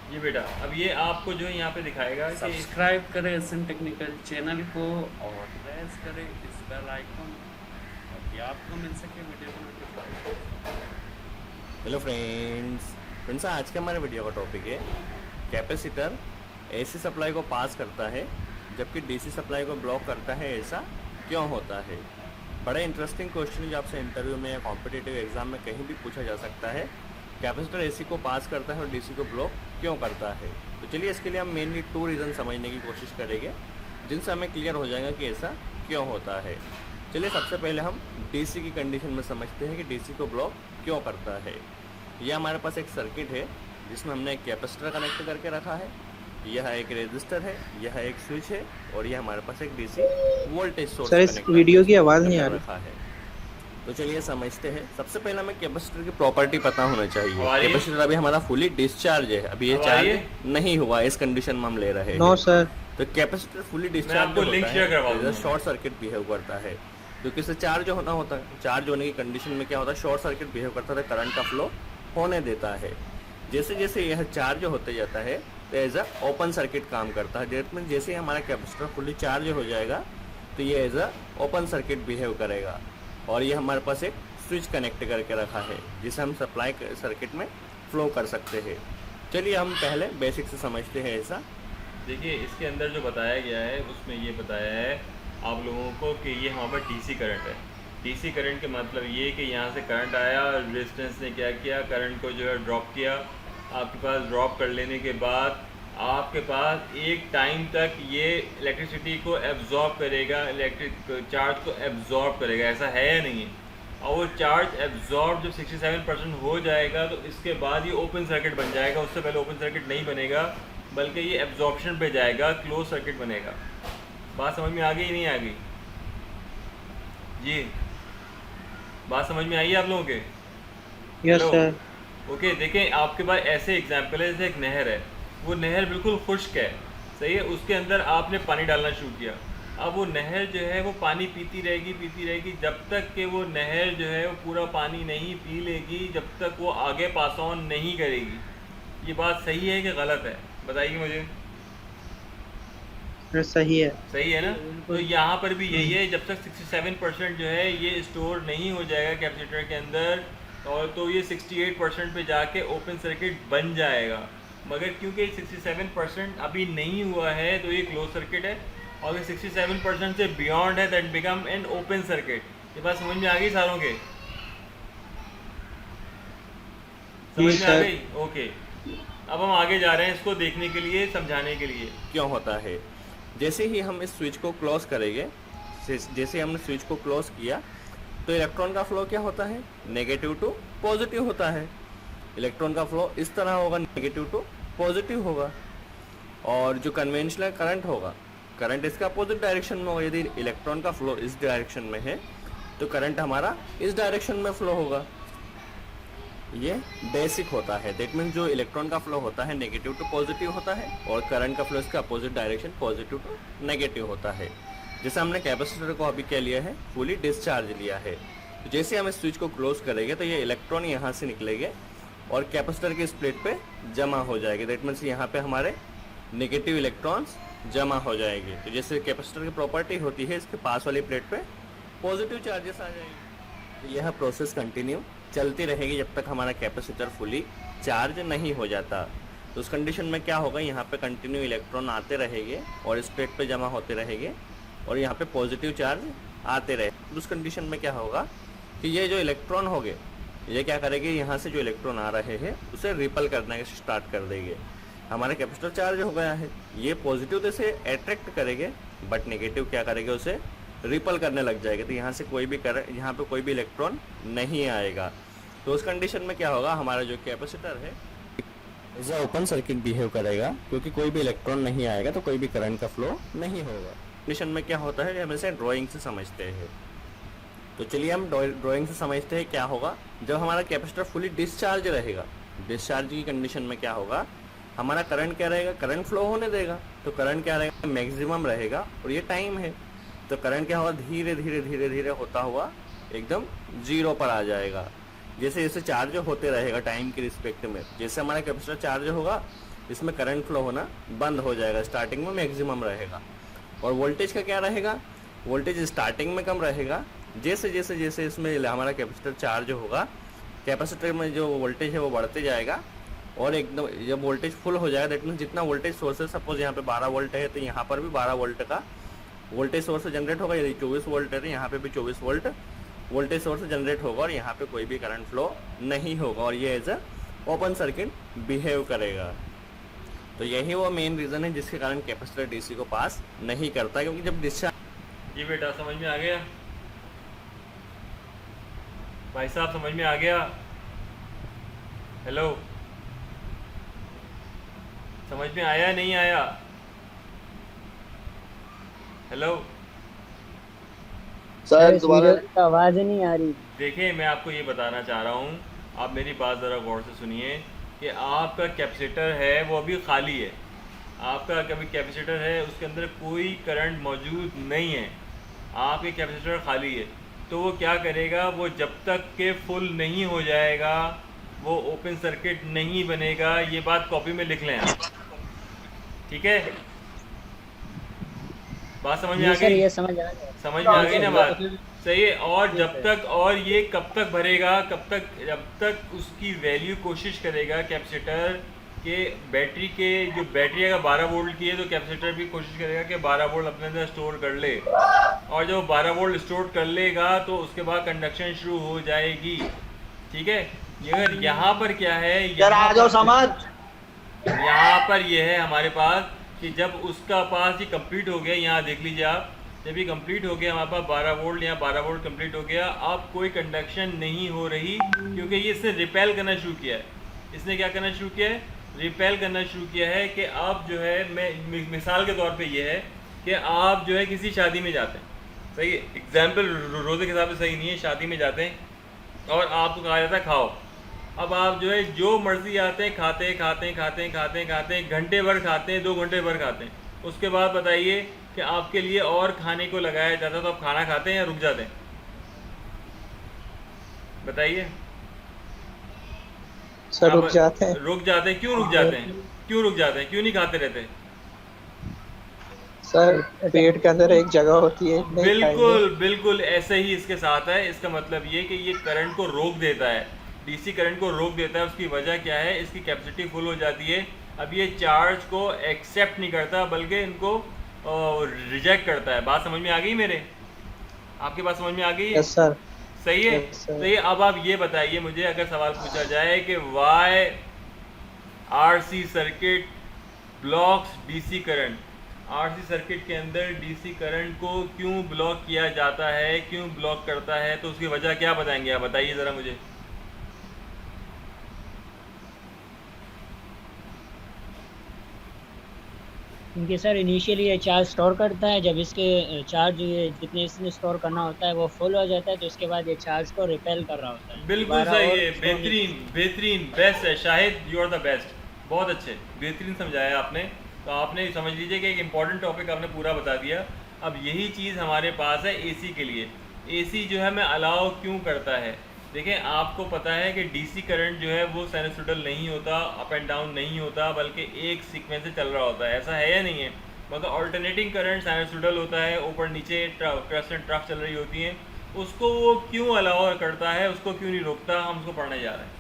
जी बेटा, अब ये आपको जो है यहाँ पे दिखाएगा कि सब्सक्राइब करें एसएन टेक्निकल चैनल को और प्रेस करें इस बेल आइकन ताकि आपको मिल सके वीडियो का नोटिफिकेशन। हेलो फ्रेंड्स, आज के हमारे वीडियो का टॉपिक है कैपेसिटर एसी सप्लाई को पास करता है जबकि डीसी सप्लाई को ब्लॉक करता है, ऐसा क्यों होता है। बड़ा इंटरेस्टिंग क्वेश्चन जो आपसे इंटरव्यू में या कॉम्पिटिटिव एग्जाम में कहीं भी पूछा जा सकता है। कैपेसिटर एसी को पास करता है और डीसी को ब्लॉक क्यों करता है। तो चलिए इसके लिए हम मेनली 2 रीज़न समझने की कोशिश करेंगे जिनसे हमें क्लियर हो जाएगा कि ऐसा क्यों होता है। चलिए सबसे पहले हम डीसी की कंडीशन में समझते हैं कि डीसी को ब्लॉक क्यों करता है। यह हमारे पास एक सर्किट है जिसमें हमने एक कैपेसिटर कनेक्ट करके रखा है, यह एक रेजिस्टर है, यह एक स्विच है और यह हमारे पास एक डीसी वोल्टेज सोर्स सर इस वीडियो की आवाज़ नहीं आ रही रखा है। तो चलिए समझते हैं। सबसे पहले हमें कैपेसिटर की प्रॉपर्टी पता होना चाहिए। कैपेसिटर अभी हमारा फुली डिस्चार्ज है, अभी ये चार्ज नहीं हुआ, इस कंडीशन में हम ले रहे हैं। No sir. तो कैपेसिटर फुली डिस्चार्ज होता है, शॉर्ट सर्किट बिहेव करता है क्योंकि इसे चार्ज होना होता है। चार्ज होने की कंडीशन में क्या होता है, शॉर्ट सर्किट बिहेव करता है, करंट का फ्लो होने देता है। जैसे जैसे यह चार्ज होते जाता है तो एज अ ओपन सर्किट काम करता है। जैसे ही हमारा कैपेसिटर फुली चार्ज हो जाएगा तो ये as a open circuit behave करेगा और ये हमारे पास एक स्विच कनेक्ट करके रखा है जिसे हम सप्लाई सर्किट में फ्लो कर सकते हैं। चलिए हम पहले बेसिक से समझते हैं ऐसा। देखिए इसके अंदर जो बताया गया है उसमें ये बताया है आप लोगों को कि ये हमारे पास डीसी करंट है। डीसी करंट के मतलब ये कि यहाँ से करंट आया, रेजिस्टेंस ने क्या किया, करंट को जो है ड्रॉप किया। आपके पास ड्रॉप कर लेने के बाद आपके पास एक टाइम तक ये इलेक्ट्रिसिटी को एब्जॉर्ब करेगा, इलेक्ट्रिक चार्ज को एब्जॉर्ब करेगा, ऐसा है या नहीं है। और वो चार्ज एब्जॉर्ब जब 67% हो जाएगा तो इसके बाद ये ओपन सर्किट बन जाएगा। उससे पहले ओपन सर्किट नहीं बनेगा बल्कि ये एब्जॉर्प्शन पे जाएगा, क्लोज सर्किट बनेगा। बात समझ में आ गई नहीं आ गई जी? बात समझ में आई है आप लोगों के? Yes sir. ओके देखें आपके पास ऐसे एग्जाम्पल है जैसे एक नहर है, वो नहर बिल्कुल खुश्क है, सही है, उसके अंदर आपने पानी डालना शुरू किया। अब वो नहर जो है वो पानी पीती रहेगी जब तक कि वो नहर जो है वो पूरा पानी नहीं पी लेगी, जब तक वो आगे पास ऑन नहीं करेगी। ये बात सही है कि गलत है, बताइए मुझे। सही है। सही है ना? तो यहाँ पर भी यही है, जब तक 67% जो है ये स्टोर नहीं हो जाएगा कैपेसिटर के अंदर और तो ये 68% पे जाके ओपन सर्किट बन जाएगा। मगर क्योंकि 67% अभी नहीं हुआ है तो ये क्लोज सर्किट है और ये 67% से बियॉन्ड है that become an open circuit. ये बात समझ में आ गई सारों के? समझ में आ गई? ओके अब हम आगे जा रहे हैं इसको देखने के लिए, समझाने के लिए क्यों होता है। जैसे ही हम इस स्विच को क्लोज करेंगे, जैसे हमने स्विच को क्लोज किया तो इलेक्ट्रॉन का फ्लो क्या होता है, नेगेटिव टू पॉजिटिव होता है। इलेक्ट्रॉन का फ्लो इस तरह होगा, नेगेटिव टू पॉजिटिव होगा। और जो कन्वेंशनल करंट होगा, करंट इसका अपोजिट डायरेक्शन में होगा। यदि इलेक्ट्रॉन का फ्लो इस डायरेक्शन में है तो करंट हमारा इस डायरेक्शन में फ्लो होगा। ये बेसिक होता है। दैट मीन्स जो इलेक्ट्रॉन का फ्लो होता है नेगेटिव टू पॉजिटिव होता है और करंट का फ्लो इसका opposite direction positive to negative होता है। जैसे हमने कैपेसिटर को अभी क्या लिया है, फुली डिस्चार्ज लिया है। तो जैसे हम इस स्विच को क्लोज करेंगे तो ये इलेक्ट्रॉन यहाँ से निकलेंगे और कैपेसिटर के इस प्लेट पे जमा हो जाएंगे। दैट मीन्स यहाँ पे हमारे नेगेटिव इलेक्ट्रॉन्स जमा हो जाएंगे। तो जैसे कैपेसिटर की प्रॉपर्टी होती है, इसके पास वाली प्लेट पे पॉजिटिव चार्जेस आ जाएंगे। तो यह प्रोसेस कंटिन्यू चलती रहेगी जब तक हमारा कैपेसिटर फुली चार्ज नहीं हो जाता। तो उस कंडीशन में क्या होगा, यहाँ पे कंटिन्यू इलेक्ट्रॉन आते रहेंगे और इस प्लेट पे जमा होते रहेंगे और यहाँ पे पॉजिटिव चार्ज आते रहे। उस कंडीशन में क्या होगा कि ये जो इलेक्ट्रॉन हो गए, ये क्या करेंगे, यहाँ से जो इलेक्ट्रॉन आ रहे हैं उसे रिपल करना स्टार्ट कर देंगे। हमारा कैपेसिटर चार्ज हो गया है, ये पॉजिटिव से अट्रैक्ट करेंगे बट नेगेटिव क्या करेंगे, उसे रिपल करने लग जाएगा। तो यहाँ से कोई भी यहाँ पे कोई भी इलेक्ट्रॉन नहीं आएगा। तो उस कंडीशन में क्या होगा, हमारा जो कैपेसिटर है इज ओपन सर्किट बिहेव करेगा क्योंकि कोई भी इलेक्ट्रॉन नहीं आएगा तो कोई भी करंट का फ्लो नहीं होगा। कंडीशन में क्या होता है, हम इसे ड्राइंग से समझते हैं। तो चलिए हम ड्राइंग से समझते हैं क्या होगा जब हमारा कैपेसिटर फुली डिस्चार्ज रहेगा। डिस्चार्ज की कंडीशन में क्या होगा, हमारा करंट क्या रहेगा, करंट फ्लो होने देगा। तो करंट क्या रहेगा, मैक्सिमम रहेगा और ये टाइम है। तो करंट क्या होगा, धीरे धीरे धीरे धीरे होता हुआ एकदम जीरो पर आ जाएगा। जैसे जैसे चार्ज होते रहेगा टाइम के रिस्पेक्ट में, जैसे हमारा कैपेसिटर चार्ज होगा इसमें करंट फ्लो होना बंद हो जाएगा। स्टार्टिंग में मैक्सिमम रहेगा। और वोल्टेज का क्या रहेगा, वोल्टेज स्टार्टिंग में कम रहेगा। जैसे जैसे जैसे इसमें हमारा कैपेसिटर चार्ज होगा, कैपेसिटर में जो वोल्टेज है वो बढ़ते जाएगा और एकदम जब वोल्टेज फुल हो जाएगा, दैट मीन्स जितना वोल्टेज सोर्स है, सपोज यहाँ पे 12 वोल्ट है तो यहाँ पर भी 12 वोल्ट का वोल्टेज सोर्स जनरेट होगा। यदि 24 वोल्ट है तो यहाँ पे भी 24 वोल्ट वोल्टेज सोर्स जनरेट होगा और यहाँ पे कोई भी करंट फ्लो नहीं होगा और ये as a open circuit behave करेगा। तो यही वो मेन रीज़न है जिसके कारण कैपेसिटर डीसी को पास नहीं करता, क्योंकि जब डिस्चार्ज। जी बेटा समझ में आ गया? भाई साहब समझ में आ गया? हेलो, समझ में आया नहीं आया? हेलो सर दोबारा आवाज नहीं आ रही। देखिए मैं आपको ये बताना चाह रहा हूँ, आप मेरी बात ज़रा गौर से सुनिए कि आपका कैपेसिटर है वो अभी खाली है। आपका कभी कैपेसिटर है उसके अंदर कोई करंट मौजूद नहीं है, आपके कैपेसिटर खाली है। तो वो क्या करेगा, वो जब तक के फुल नहीं हो जाएगा वो ओपन सर्किट नहीं बनेगा। ये बात कॉपी में लिख लें आप, ठीक है? बात समझ में आ सर गई? ये समझ आ गया। समझ में आ गई ना बात? सही है। और जब तक, और ये कब तक भरेगा, कब तक, जब तक उसकी वैल्यू कोशिश करेगा कैपेसिटर के बैटरी के, जो बैटरी अगर 12 वोल्ट की है तो कैपेसिटर भी कोशिश करेगा कि 12 वोल्ट अपने अंदर स्टोर कर ले। और जब 12 वोल्ट स्टोर कर लेगा तो उसके बाद कंडक्शन शुरू हो जाएगी, ठीक है? ये अगर यहाँ पर क्या है, यहाँ पर ये है हमारे पास कि जब उसका पास ये कंप्लीट हो गया, यहाँ देख लीजिए आप, जब ये कंप्लीट हो गया हमारे पास 12 वोल्ट, यहाँ 12 वोल्ट कंप्लीट हो गया, अब कोई कंडक्शन नहीं हो रही क्योंकि ये इसने रिपेल करना शुरू किया है। इसने क्या करना शुरू किया है? रिपेल करना शुरू किया है। कि अब जो है, मैं मिसाल के तौर पे ये है कि आप जो है किसी शादी में जाते हैं, सही है, एग्जाम्पल रोज़े के हिसाब से सही नहीं है, शादी में जाते हैं और आपको कहा जाता है खाओ। अब आप जो है जो मर्जी आते हैं, खाते खाते खाते खाते खाते घंटे भर खाते हैं, 2 घंटे भर खाते हैं। उसके बाद बताइए कि आपके लिए और खाने को लगाया जाता है तो आप खाना खाते हैं या रुक जाते हैं? बताइए। सर रुक जाते हैं। रुक जाते हैं। क्यों रुक जाते हैं? क्यों रुक जाते हैं? क्यों नहीं खाते रहते? सर पेट के अंदर एक जगह होती है, बिल्कुल बिल्कुल ऐसे ही इसके साथ है। इसका मतलब ये कि ये करंट को रोक देता है, डीसी करंट को रोक देता है। उसकी वजह क्या है? इसकी कैपेसिटी फुल हो जाती है। अब ये चार्ज को एक्सेप्ट नहीं करता बल्कि इनको रिजेक्ट करता है। बात समझ में आ गई मेरे? आपके बात समझ में आ गई है? Yes sir. सही है। तो ये अब आप ये बताइए मुझे, अगर सवाल पूछा जाए कि why RC circuit blocks DC current, RC circuit के अंदर डीसी करंट को क्यों ब्लॉक किया जाता है, क्यों ब्लॉक करता है, तो उसकी वजह क्या बताएंगे आप? बताइए ज़रा मुझे। क्योंकि सर इनिशियली ये चार्ज स्टोर करता है, जब इसके चार्ज ये जितने इसने स्टोर करना होता है वो फुल हो जाता है तो उसके बाद ये चार्ज को रिपेल कर रहा होता है। बिल्कुल सही है, बेहतरीन बेहतरीन, बेस्ट है Shahid, you are the best. बहुत अच्छे, बेहतरीन समझाया आपने। तो आपने समझ लीजिए कि एक इम्पॉर्टेंट टॉपिक आपने पूरा बता दिया। अब यही चीज़ हमारे पास है एसी के लिए। एसी जो है हमें अलाउ क्यों करता है? देखें, आपको पता है कि डीसी करंट जो है वो साइनसॉइडल नहीं होता, अप एंड डाउन नहीं होता, बल्कि एक सीक्वेंस से चल रहा होता है। ऐसा है या नहीं है? मगर ऑल्टरनेटिंग करंट साइनसॉइडल होता है, ऊपर नीचे ट्रस्ट एंड ट्रफ चल रही होती हैं। उसको वो क्यों अलाउ करता है, उसको क्यों नहीं रोकता? हम उसको पढ़ने जा रहे हैं।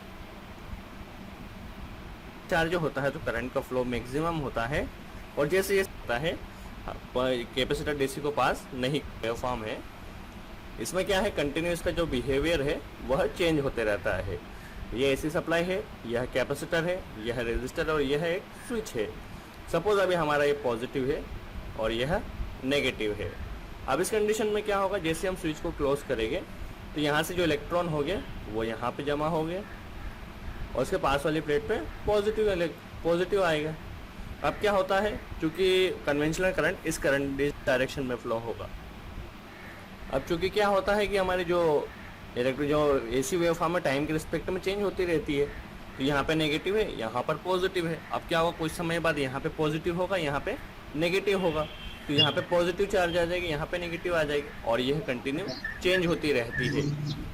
चार्ज जो होता है तो करंट का फ्लो मैक्सिमम होता है, और जैसे ये होता है कैपेसिटर डीसी को पास नहीं, वेवफॉर्म है। इसमें क्या है, कंटिन्यूस का जो बिहेवियर है वह चेंज होते रहता है। ये एसी सप्लाई है, यह कैपेसिटर है, यह रेजिस्टर और यह एक स्विच है। सपोज अभी हमारा ये पॉजिटिव है और यह नेगेटिव है। अब इस कंडीशन में क्या होगा, जैसे हम स्विच को क्लोज करेंगे तो यहाँ से जो इलेक्ट्रॉन हो गए वो यहाँ पे जमा हो गए और उसके पास वाली प्लेट पे पॉजिटिव आएगा। अब क्या होता है, क्योंकि कन्वेंशनल करंट इस करंट डायरेक्शन में फ्लो होगा। अब चूँकि क्या होता है कि हमारे जो एसी वेवफॉर्म में टाइम के रिस्पेक्ट में चेंज होती रहती है, तो यहाँ पे नेगेटिव है, यहाँ पर पॉजिटिव है। अब क्या होगा, कुछ समय बाद यहाँ पे पॉजिटिव होगा, यहाँ पे नेगेटिव होगा, तो यहाँ पे पॉजिटिव चार्ज आ जाएगी, यहाँ पे नेगेटिव आ जाएगी, और यह कंटिन्यू चेंज होती रहती है।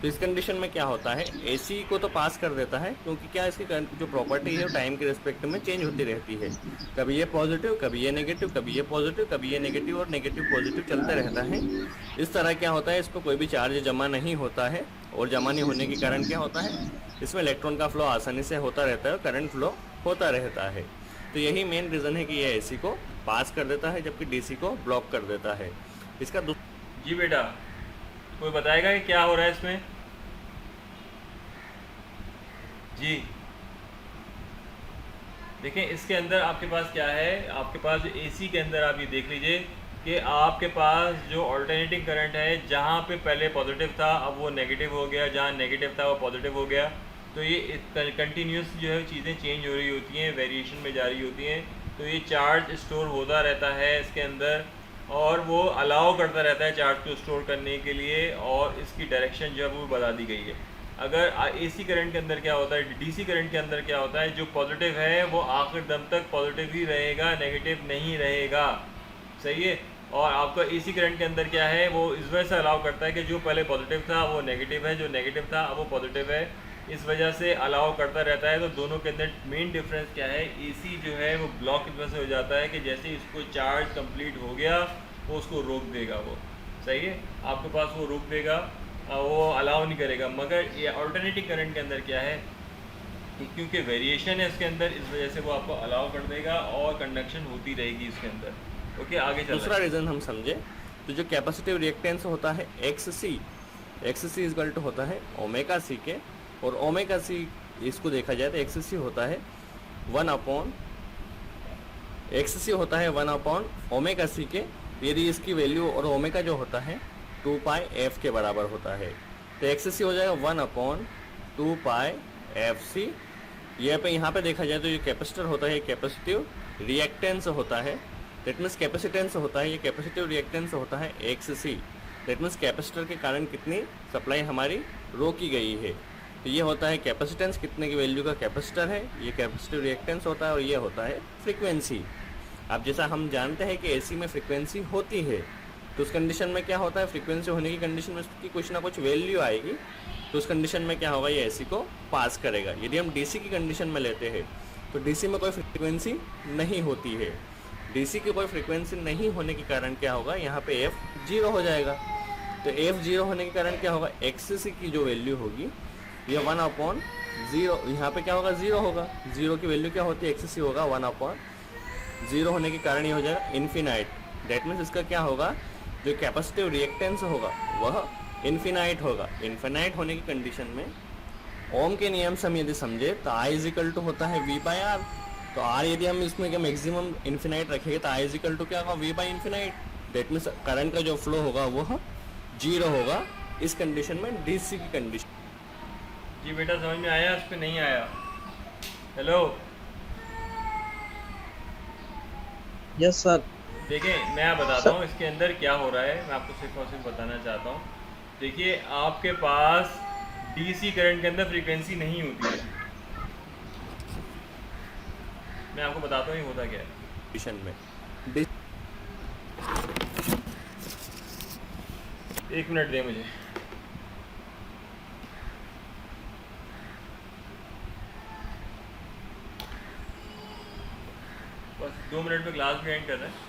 तो इस कंडीशन में क्या होता है, एसी को तो पास कर देता है, क्योंकि क्या इसकी जो प्रॉपर्टी है टाइम के रिस्पेक्ट में चेंज होती रहती है। कभी ये पॉजिटिव, कभी ये नेगेटिव, कभी ये पॉजिटिव, कभी ये नेगेटिव, और नेगेटिव पॉजिटिव चलता रहता है। इस तरह क्या होता है, इसको कोई भी चार्ज जमा नहीं होता है, और जमा नहीं होने के कारण क्या होता है, इसमें इलेक्ट्रॉन का फ्लो आसानी से होता रहता है और करंट फ्लो होता रहता है। तो यही मेन रीज़न है कि ये एसी को पास कर देता है जबकि डीसी को ब्लॉक कर देता है। इसका जी बेटा, कोई बताएगा कि क्या हो रहा है इसमें? जी देखें इसके अंदर आपके पास क्या है, आपके पास जो एसी के अंदर आप ये देख लीजिए कि आपके पास जो ऑल्टरनेटिंग करंट है, जहाँ पे पहले पॉजिटिव था अब वो नेगेटिव हो गया, जहाँ नेगेटिव था वो पॉजिटिव हो गया। तो ये कंटिन्यूस जो है चीज़ें चेंज हो रही होती हैं, वेरिएशन में जा रही होती हैं। तो ये चार्ज स्टोर होता रहता है इसके अंदर और वो अलाउ करता रहता है चार्ज को स्टोर करने के लिए, और इसकी डायरेक्शन जो है वो बता दी गई है। अगर एसी करंट के अंदर क्या होता है, डीसी करंट के अंदर क्या होता है, जो पॉजिटिव है वो आखिर दम तक पॉजिटिव ही रहेगा, नेगेटिव नहीं रहेगा, सही है। और आपका एसी करंट के अंदर क्या है, वो इस वजह से अलाउ करता है कि जो पहले पॉजिटिव था वो नेगेटिव है, जो नेगेटिव था अब वो पॉजिटिव है, इस वजह से अलाउ करता रहता है। तो दोनों के अंदर मेन डिफरेंस क्या है, एसी जो है वो ब्लॉक की वजह से हो जाता है कि जैसे इसको चार्ज कंप्लीट हो गया वो उसको रोक देगा, वो सही है, आपके पास वो रोक देगा, वो अलाउ नहीं करेगा। मगर ये अल्टरनेटिव करंट के अंदर क्या है, क्योंकि वेरिएशन है इसके अंदर, इस वजह से वो आपको अलाउ कर देगा और कंडक्शन होती रहेगी इसके अंदर। ओके, आगे चलते हैं। दूसरा रीज़न हम समझे तो जो कैपेसिटिव रिएक्टेंस होता है XC, XC is equal to होता है ओमेगा सी के, और ओमेगा सी इसको देखा जाए तो XC होता है 1 XC होता है 1 ओमेगा सी के। यदि इसकी वैल्यू और ओमेगा जो होता है 2 पाई एफ के बराबर होता है, तो XC हो जाएगा 1/2 पाई FC। यह पे यहाँ पे देखा जाए तो ये कैपेसिटर होता है, कैपेसिटिव रिएक्टेंस होता है, दैट मीन्स कैपेसिटेंस होता है, ये कैपेसिटिव रिएक्टेंस होता है XC। दैट मीन्स कैपेसिटर के कारण कितनी सप्लाई हमारी रोकी गई है। तो ये होता है कैपेसिटेंस, कितने की वैल्यू का कैपेसिटर है, ये कैपेसिटिव रिएक्टेंस होता है, और ये होता है फ्रीक्वेंसी। अब जैसा हम जानते हैं कि एसी में फ्रीक्वेंसी होती है, तो उस कंडीशन में क्या होता है, फ्रीक्वेंसी होने की कंडीशन में उसकी कुछ ना कुछ वैल्यू आएगी, तो उस कंडीशन में क्या होगा, ये एसी को पास करेगा। यदि हम डीसी की कंडीशन में लेते हैं तो डीसी में कोई फ्रीक्वेंसी नहीं होती है, डीसी की कोई फ्रीक्वेंसी नहीं होने के कारण क्या होगा, यहाँ पे एफ 0 हो जाएगा। तो एफ 0 होने के कारण क्या होगा, एक्ससी की जो वैल्यू होगी ये 1/0, यहाँ पे क्या होगा, 0 होगा। 0 की वैल्यू क्या होती है, एक्ससी होगा 1/0 होने के कारण ये हो जाएगा इन्फिनाइट। दैट मीन्स इसका क्या होगा, जो कैपेसिटिव रिएक्टेंस होगा वह इन्फिनाइट होगा। इन्फिनाइट होने की कंडीशन में ओम के नियम से हम यदि समझे तो I इज इक्वल टू होता है V/R। तो R यदि हम इसमें मैक्सिमम इन्फिनाइट रखेंगे तो I इज इक्वल टू क्या होगा, V/इन्फिनाइट। दैट मीन्स करंट का जो फ्लो होगा वह 0 होगा इस कंडीशन में, डीसी की कंडीशन। जी बेटा समझ में आया, उस पर नहीं आया? Hello, yes sir. देखें मैं बताता हूँ इसके अंदर क्या हो रहा है, मैं आपको सिर्फ और सिर्फ बताना चाहता हूँ। देखिए आपके पास डीसी करंट के अंदर फ्रीक्वेंसी नहीं होती है, मैं आपको बताता हूँ ये होता क्या है में। 1 मिनट दे मुझे। बस 2 मिनट में क्लास भी एंड कर रहे हैं।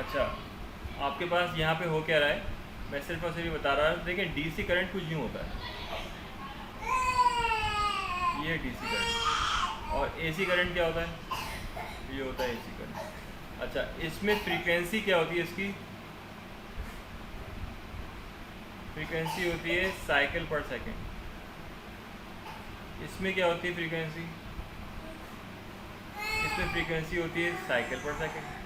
अच्छा, आपके पास यहाँ पे हो क्या रहा है, मैं सिर्फ और सिर्फ ये बता रहा हूँ। देखिए डीसी करंट कुछ यूँ होता है, ये डीसी करंट, और एसी करंट क्या होता है, ये होता है एसी करंट। अच्छा, इसमें फ्रीक्वेंसी क्या होती है, इसकी फ्रीक्वेंसी होती है साइकिल पर सेकंड। इसमें क्या होती है फ्रीक्वेंसी, इसमें फ्रीक्वेंसी होती है साइकिल पर सेकंड।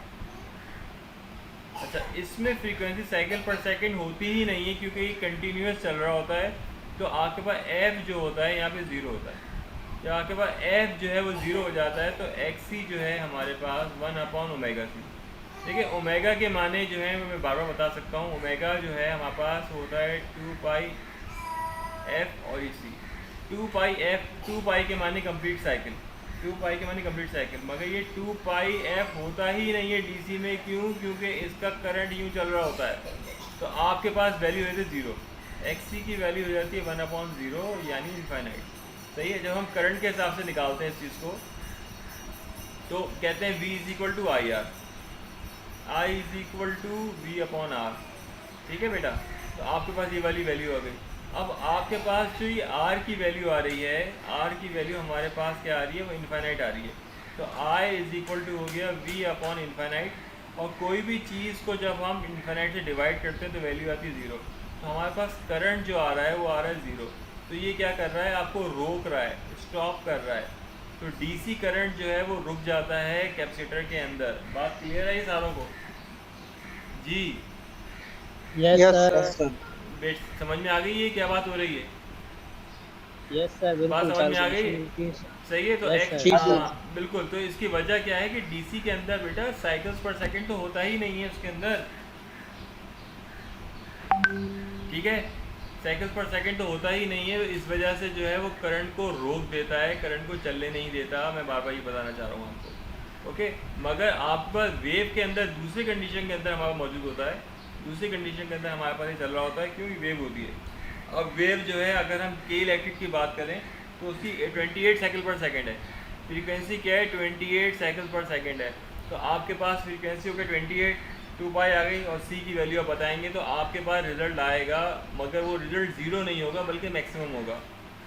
अच्छा, इसमें फ्रीक्वेंसी साइकिल पर सेकंड होती ही नहीं है क्योंकि ये कंटिन्यूस चल रहा होता है। तो आपके पास एफ जो होता है यहाँ पे 0 होता है। जब आपके पास एफ जो है वो 0 हो जाता है तो एक्सी जो है हमारे पास 1/ओमेगा सी। देखिए ओमेगा के माने जो है मैं बार बार बता सकता हूँ, ओमेगा जो है हमारे पास होता है 2 पाई एफ और इसी 2 पाई एफ, 2 पाई के माने कंप्लीट साइकिल, 2 पाई के माने कंप्लीट साइकिल। मगर ये 2 पाई एफ होता ही नहीं है डीसी में, क्यों? क्योंकि इसका करंट यूँ चल रहा होता है। तो आपके पास वैल्यू है 0, एक्सी की वैल्यू हो जाती है 1/0 यानी इनफाइनाइट। सही है। जब हम करंट के हिसाब से निकालते हैं इस चीज़ को तो कहते हैं V is equal to I R, I is equal to V/R। ठीक है बेटा, तो आपके पास ये वाली वैल्यू आ गई। अब आपके पास जो ये R की वैल्यू आ रही है, R की वैल्यू हमारे पास क्या आ रही है, वो इन्फाइनाइट आ रही है। तो I इज इक्वल टू हो गया V अपॉन इन्फाइनाइट, और कोई भी चीज़ को जब हम इन्फाइनाइट से डिवाइड करते हैं तो वैल्यू आती है 0। तो हमारे पास करंट जो आ रहा है वो आ रहा है 0। तो ये क्या कर रहा है, आपको रोक रहा है, स्टॉप कर रहा है। तो DC करंट जो है वो रुक जाता है कैपेसिटर के अंदर। बात क्लियर है ये सारों को? जी यस सर। समझ में आ गई है क्या बात हो रही है? यस सर, बात बिल्कुल समझ में आ गई? सही है। तो बिल्कुल। तो इसकी वजह क्या है कि डीसी के अंदर बेटा साइकिल्स पर सेकंड तो होता ही नहीं है उसके अंदर, ठीक है, साइकिल्स पर सेकंड तो होता ही नहीं है। इस वजह से जो है वो करंट को रोक देता है, करंट को चलने नहीं देता। मैं बार बार ये बताना चाह रहा हूँ आपको, ओके। मगर आपका वेव के अंदर दूसरी कंडीशन के अंदर हमारा मौजूद होता है, दूसरी कंडीशन के अंदर हमारे पास ये चल रहा होता है क्योंकि वेव होती है। अब वेव जो है अगर हम के इलेक्ट्रिक की बात करें तो उसकी 28 साइकिल पर सेकंड है, फ्रीक्वेंसी क्या है 28 साइकिल पर सेकंड है। तो आपके पास फ्रीक्वेंसी हो गई 28, 2 पाई आ गई, और सी की वैल्यू आप बताएंगे तो आपके पास रिजल्ट आएगा। मगर वो रिजल्ट 0 नहीं होगा बल्कि मैक्सिमम होगा।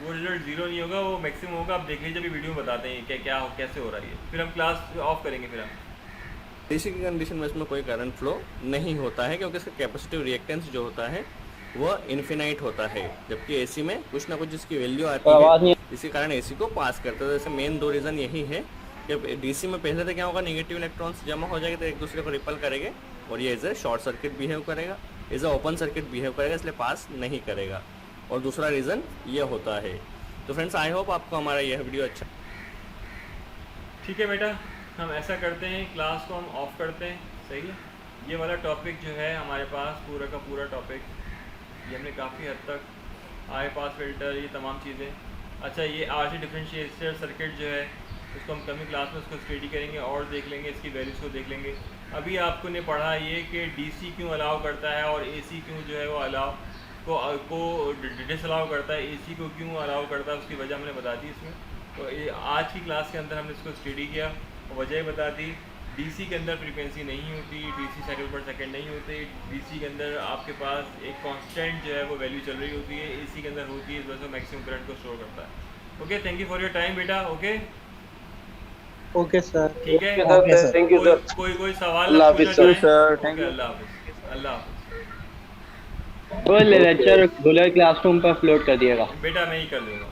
वो रिजल्ट 0 नहीं होगा, वो मैक्सिमम होगा। आप देखिए जब वीडियो में बताते हैं क्या कैसे हो रहा है। फिर हम क्लास ऑफ करेंगे। फिर हम डीसी की कंडीशन में इसमें कोई करंट फ्लो नहीं होता है क्योंकि इसका कैपेसिटिव रिएक्टेंस जो होता है वह इन्फिनाइट होता है, जबकि एसी में कुछ ना कुछ जिसकी वैल्यू आती है, इसी कारण एसी को पास करते हैं। जैसे मेन 2 रीज़न यही है कि डीसी में पहले तो क्या होगा, नेगेटिव इलेक्ट्रॉन्स जमा हो जाएंगे तो एक दूसरे को रिपल करेंगे, और ये as a short circuit behave करेगा, as a open circuit behave करेगा, इसलिए पास नहीं करेगा। और दूसरा रीज़न ये होता है। तो फ्रेंड्स, आई होप आपको हमारा यह वीडियो अच्छा, ठीक है बेटा, हम ऐसा करते हैं, क्लास को हम ऑफ करते हैं, सही है। ये वाला टॉपिक जो है हमारे पास पूरा का पूरा टॉपिक ये हमने काफ़ी हद तक, हाई पास फिल्टर, ये तमाम चीज़ें। अच्छा, ये आरसी डिफरेंशिएटर सर्किट जो है उसको हम कमी क्लास में उसको स्टडी करेंगे और देख लेंगे, इसकी वैल्यूज़ को देख लेंगे। अभी आपको ने पढ़ा ये कि डीसी क्यों अलाउ करता है और एसी क्यों जो है वो अलाउ को डिसअलाउ करता है, एसी को क्यों अलाउ करता है, उसकी वजह हमने बता दी इसमें। तो ये आज की क्लास के अंदर हमने इसको स्टडी किया और वजह बता दी। डीसी के अंदर फ्रीक्वेंसी नहीं होती, डीसी साइकिल पर सेकंड नहीं होते, डीसी के अंदर आपके पास एक कांस्टेंट जो है वो वैल्यू चल रही होती है, एसी के अंदर होती है, इस वजह से मैक्सिमम करंट को स्टोर करता है। Okay, thank you for your time बेटा। ओके ओके सर, ठीक है, थैंक यू सर। कोई सवाल अल्लाह पूछना हाफिज़ चाहें? Sir, okay, thank you. अल्लाह हाफिज़। अल्लाह हाफिज़। वो लेक्चर बोले क्लासरूम पर अपलोड कर दिएगा। बेटा मैं ही कर दूँगा।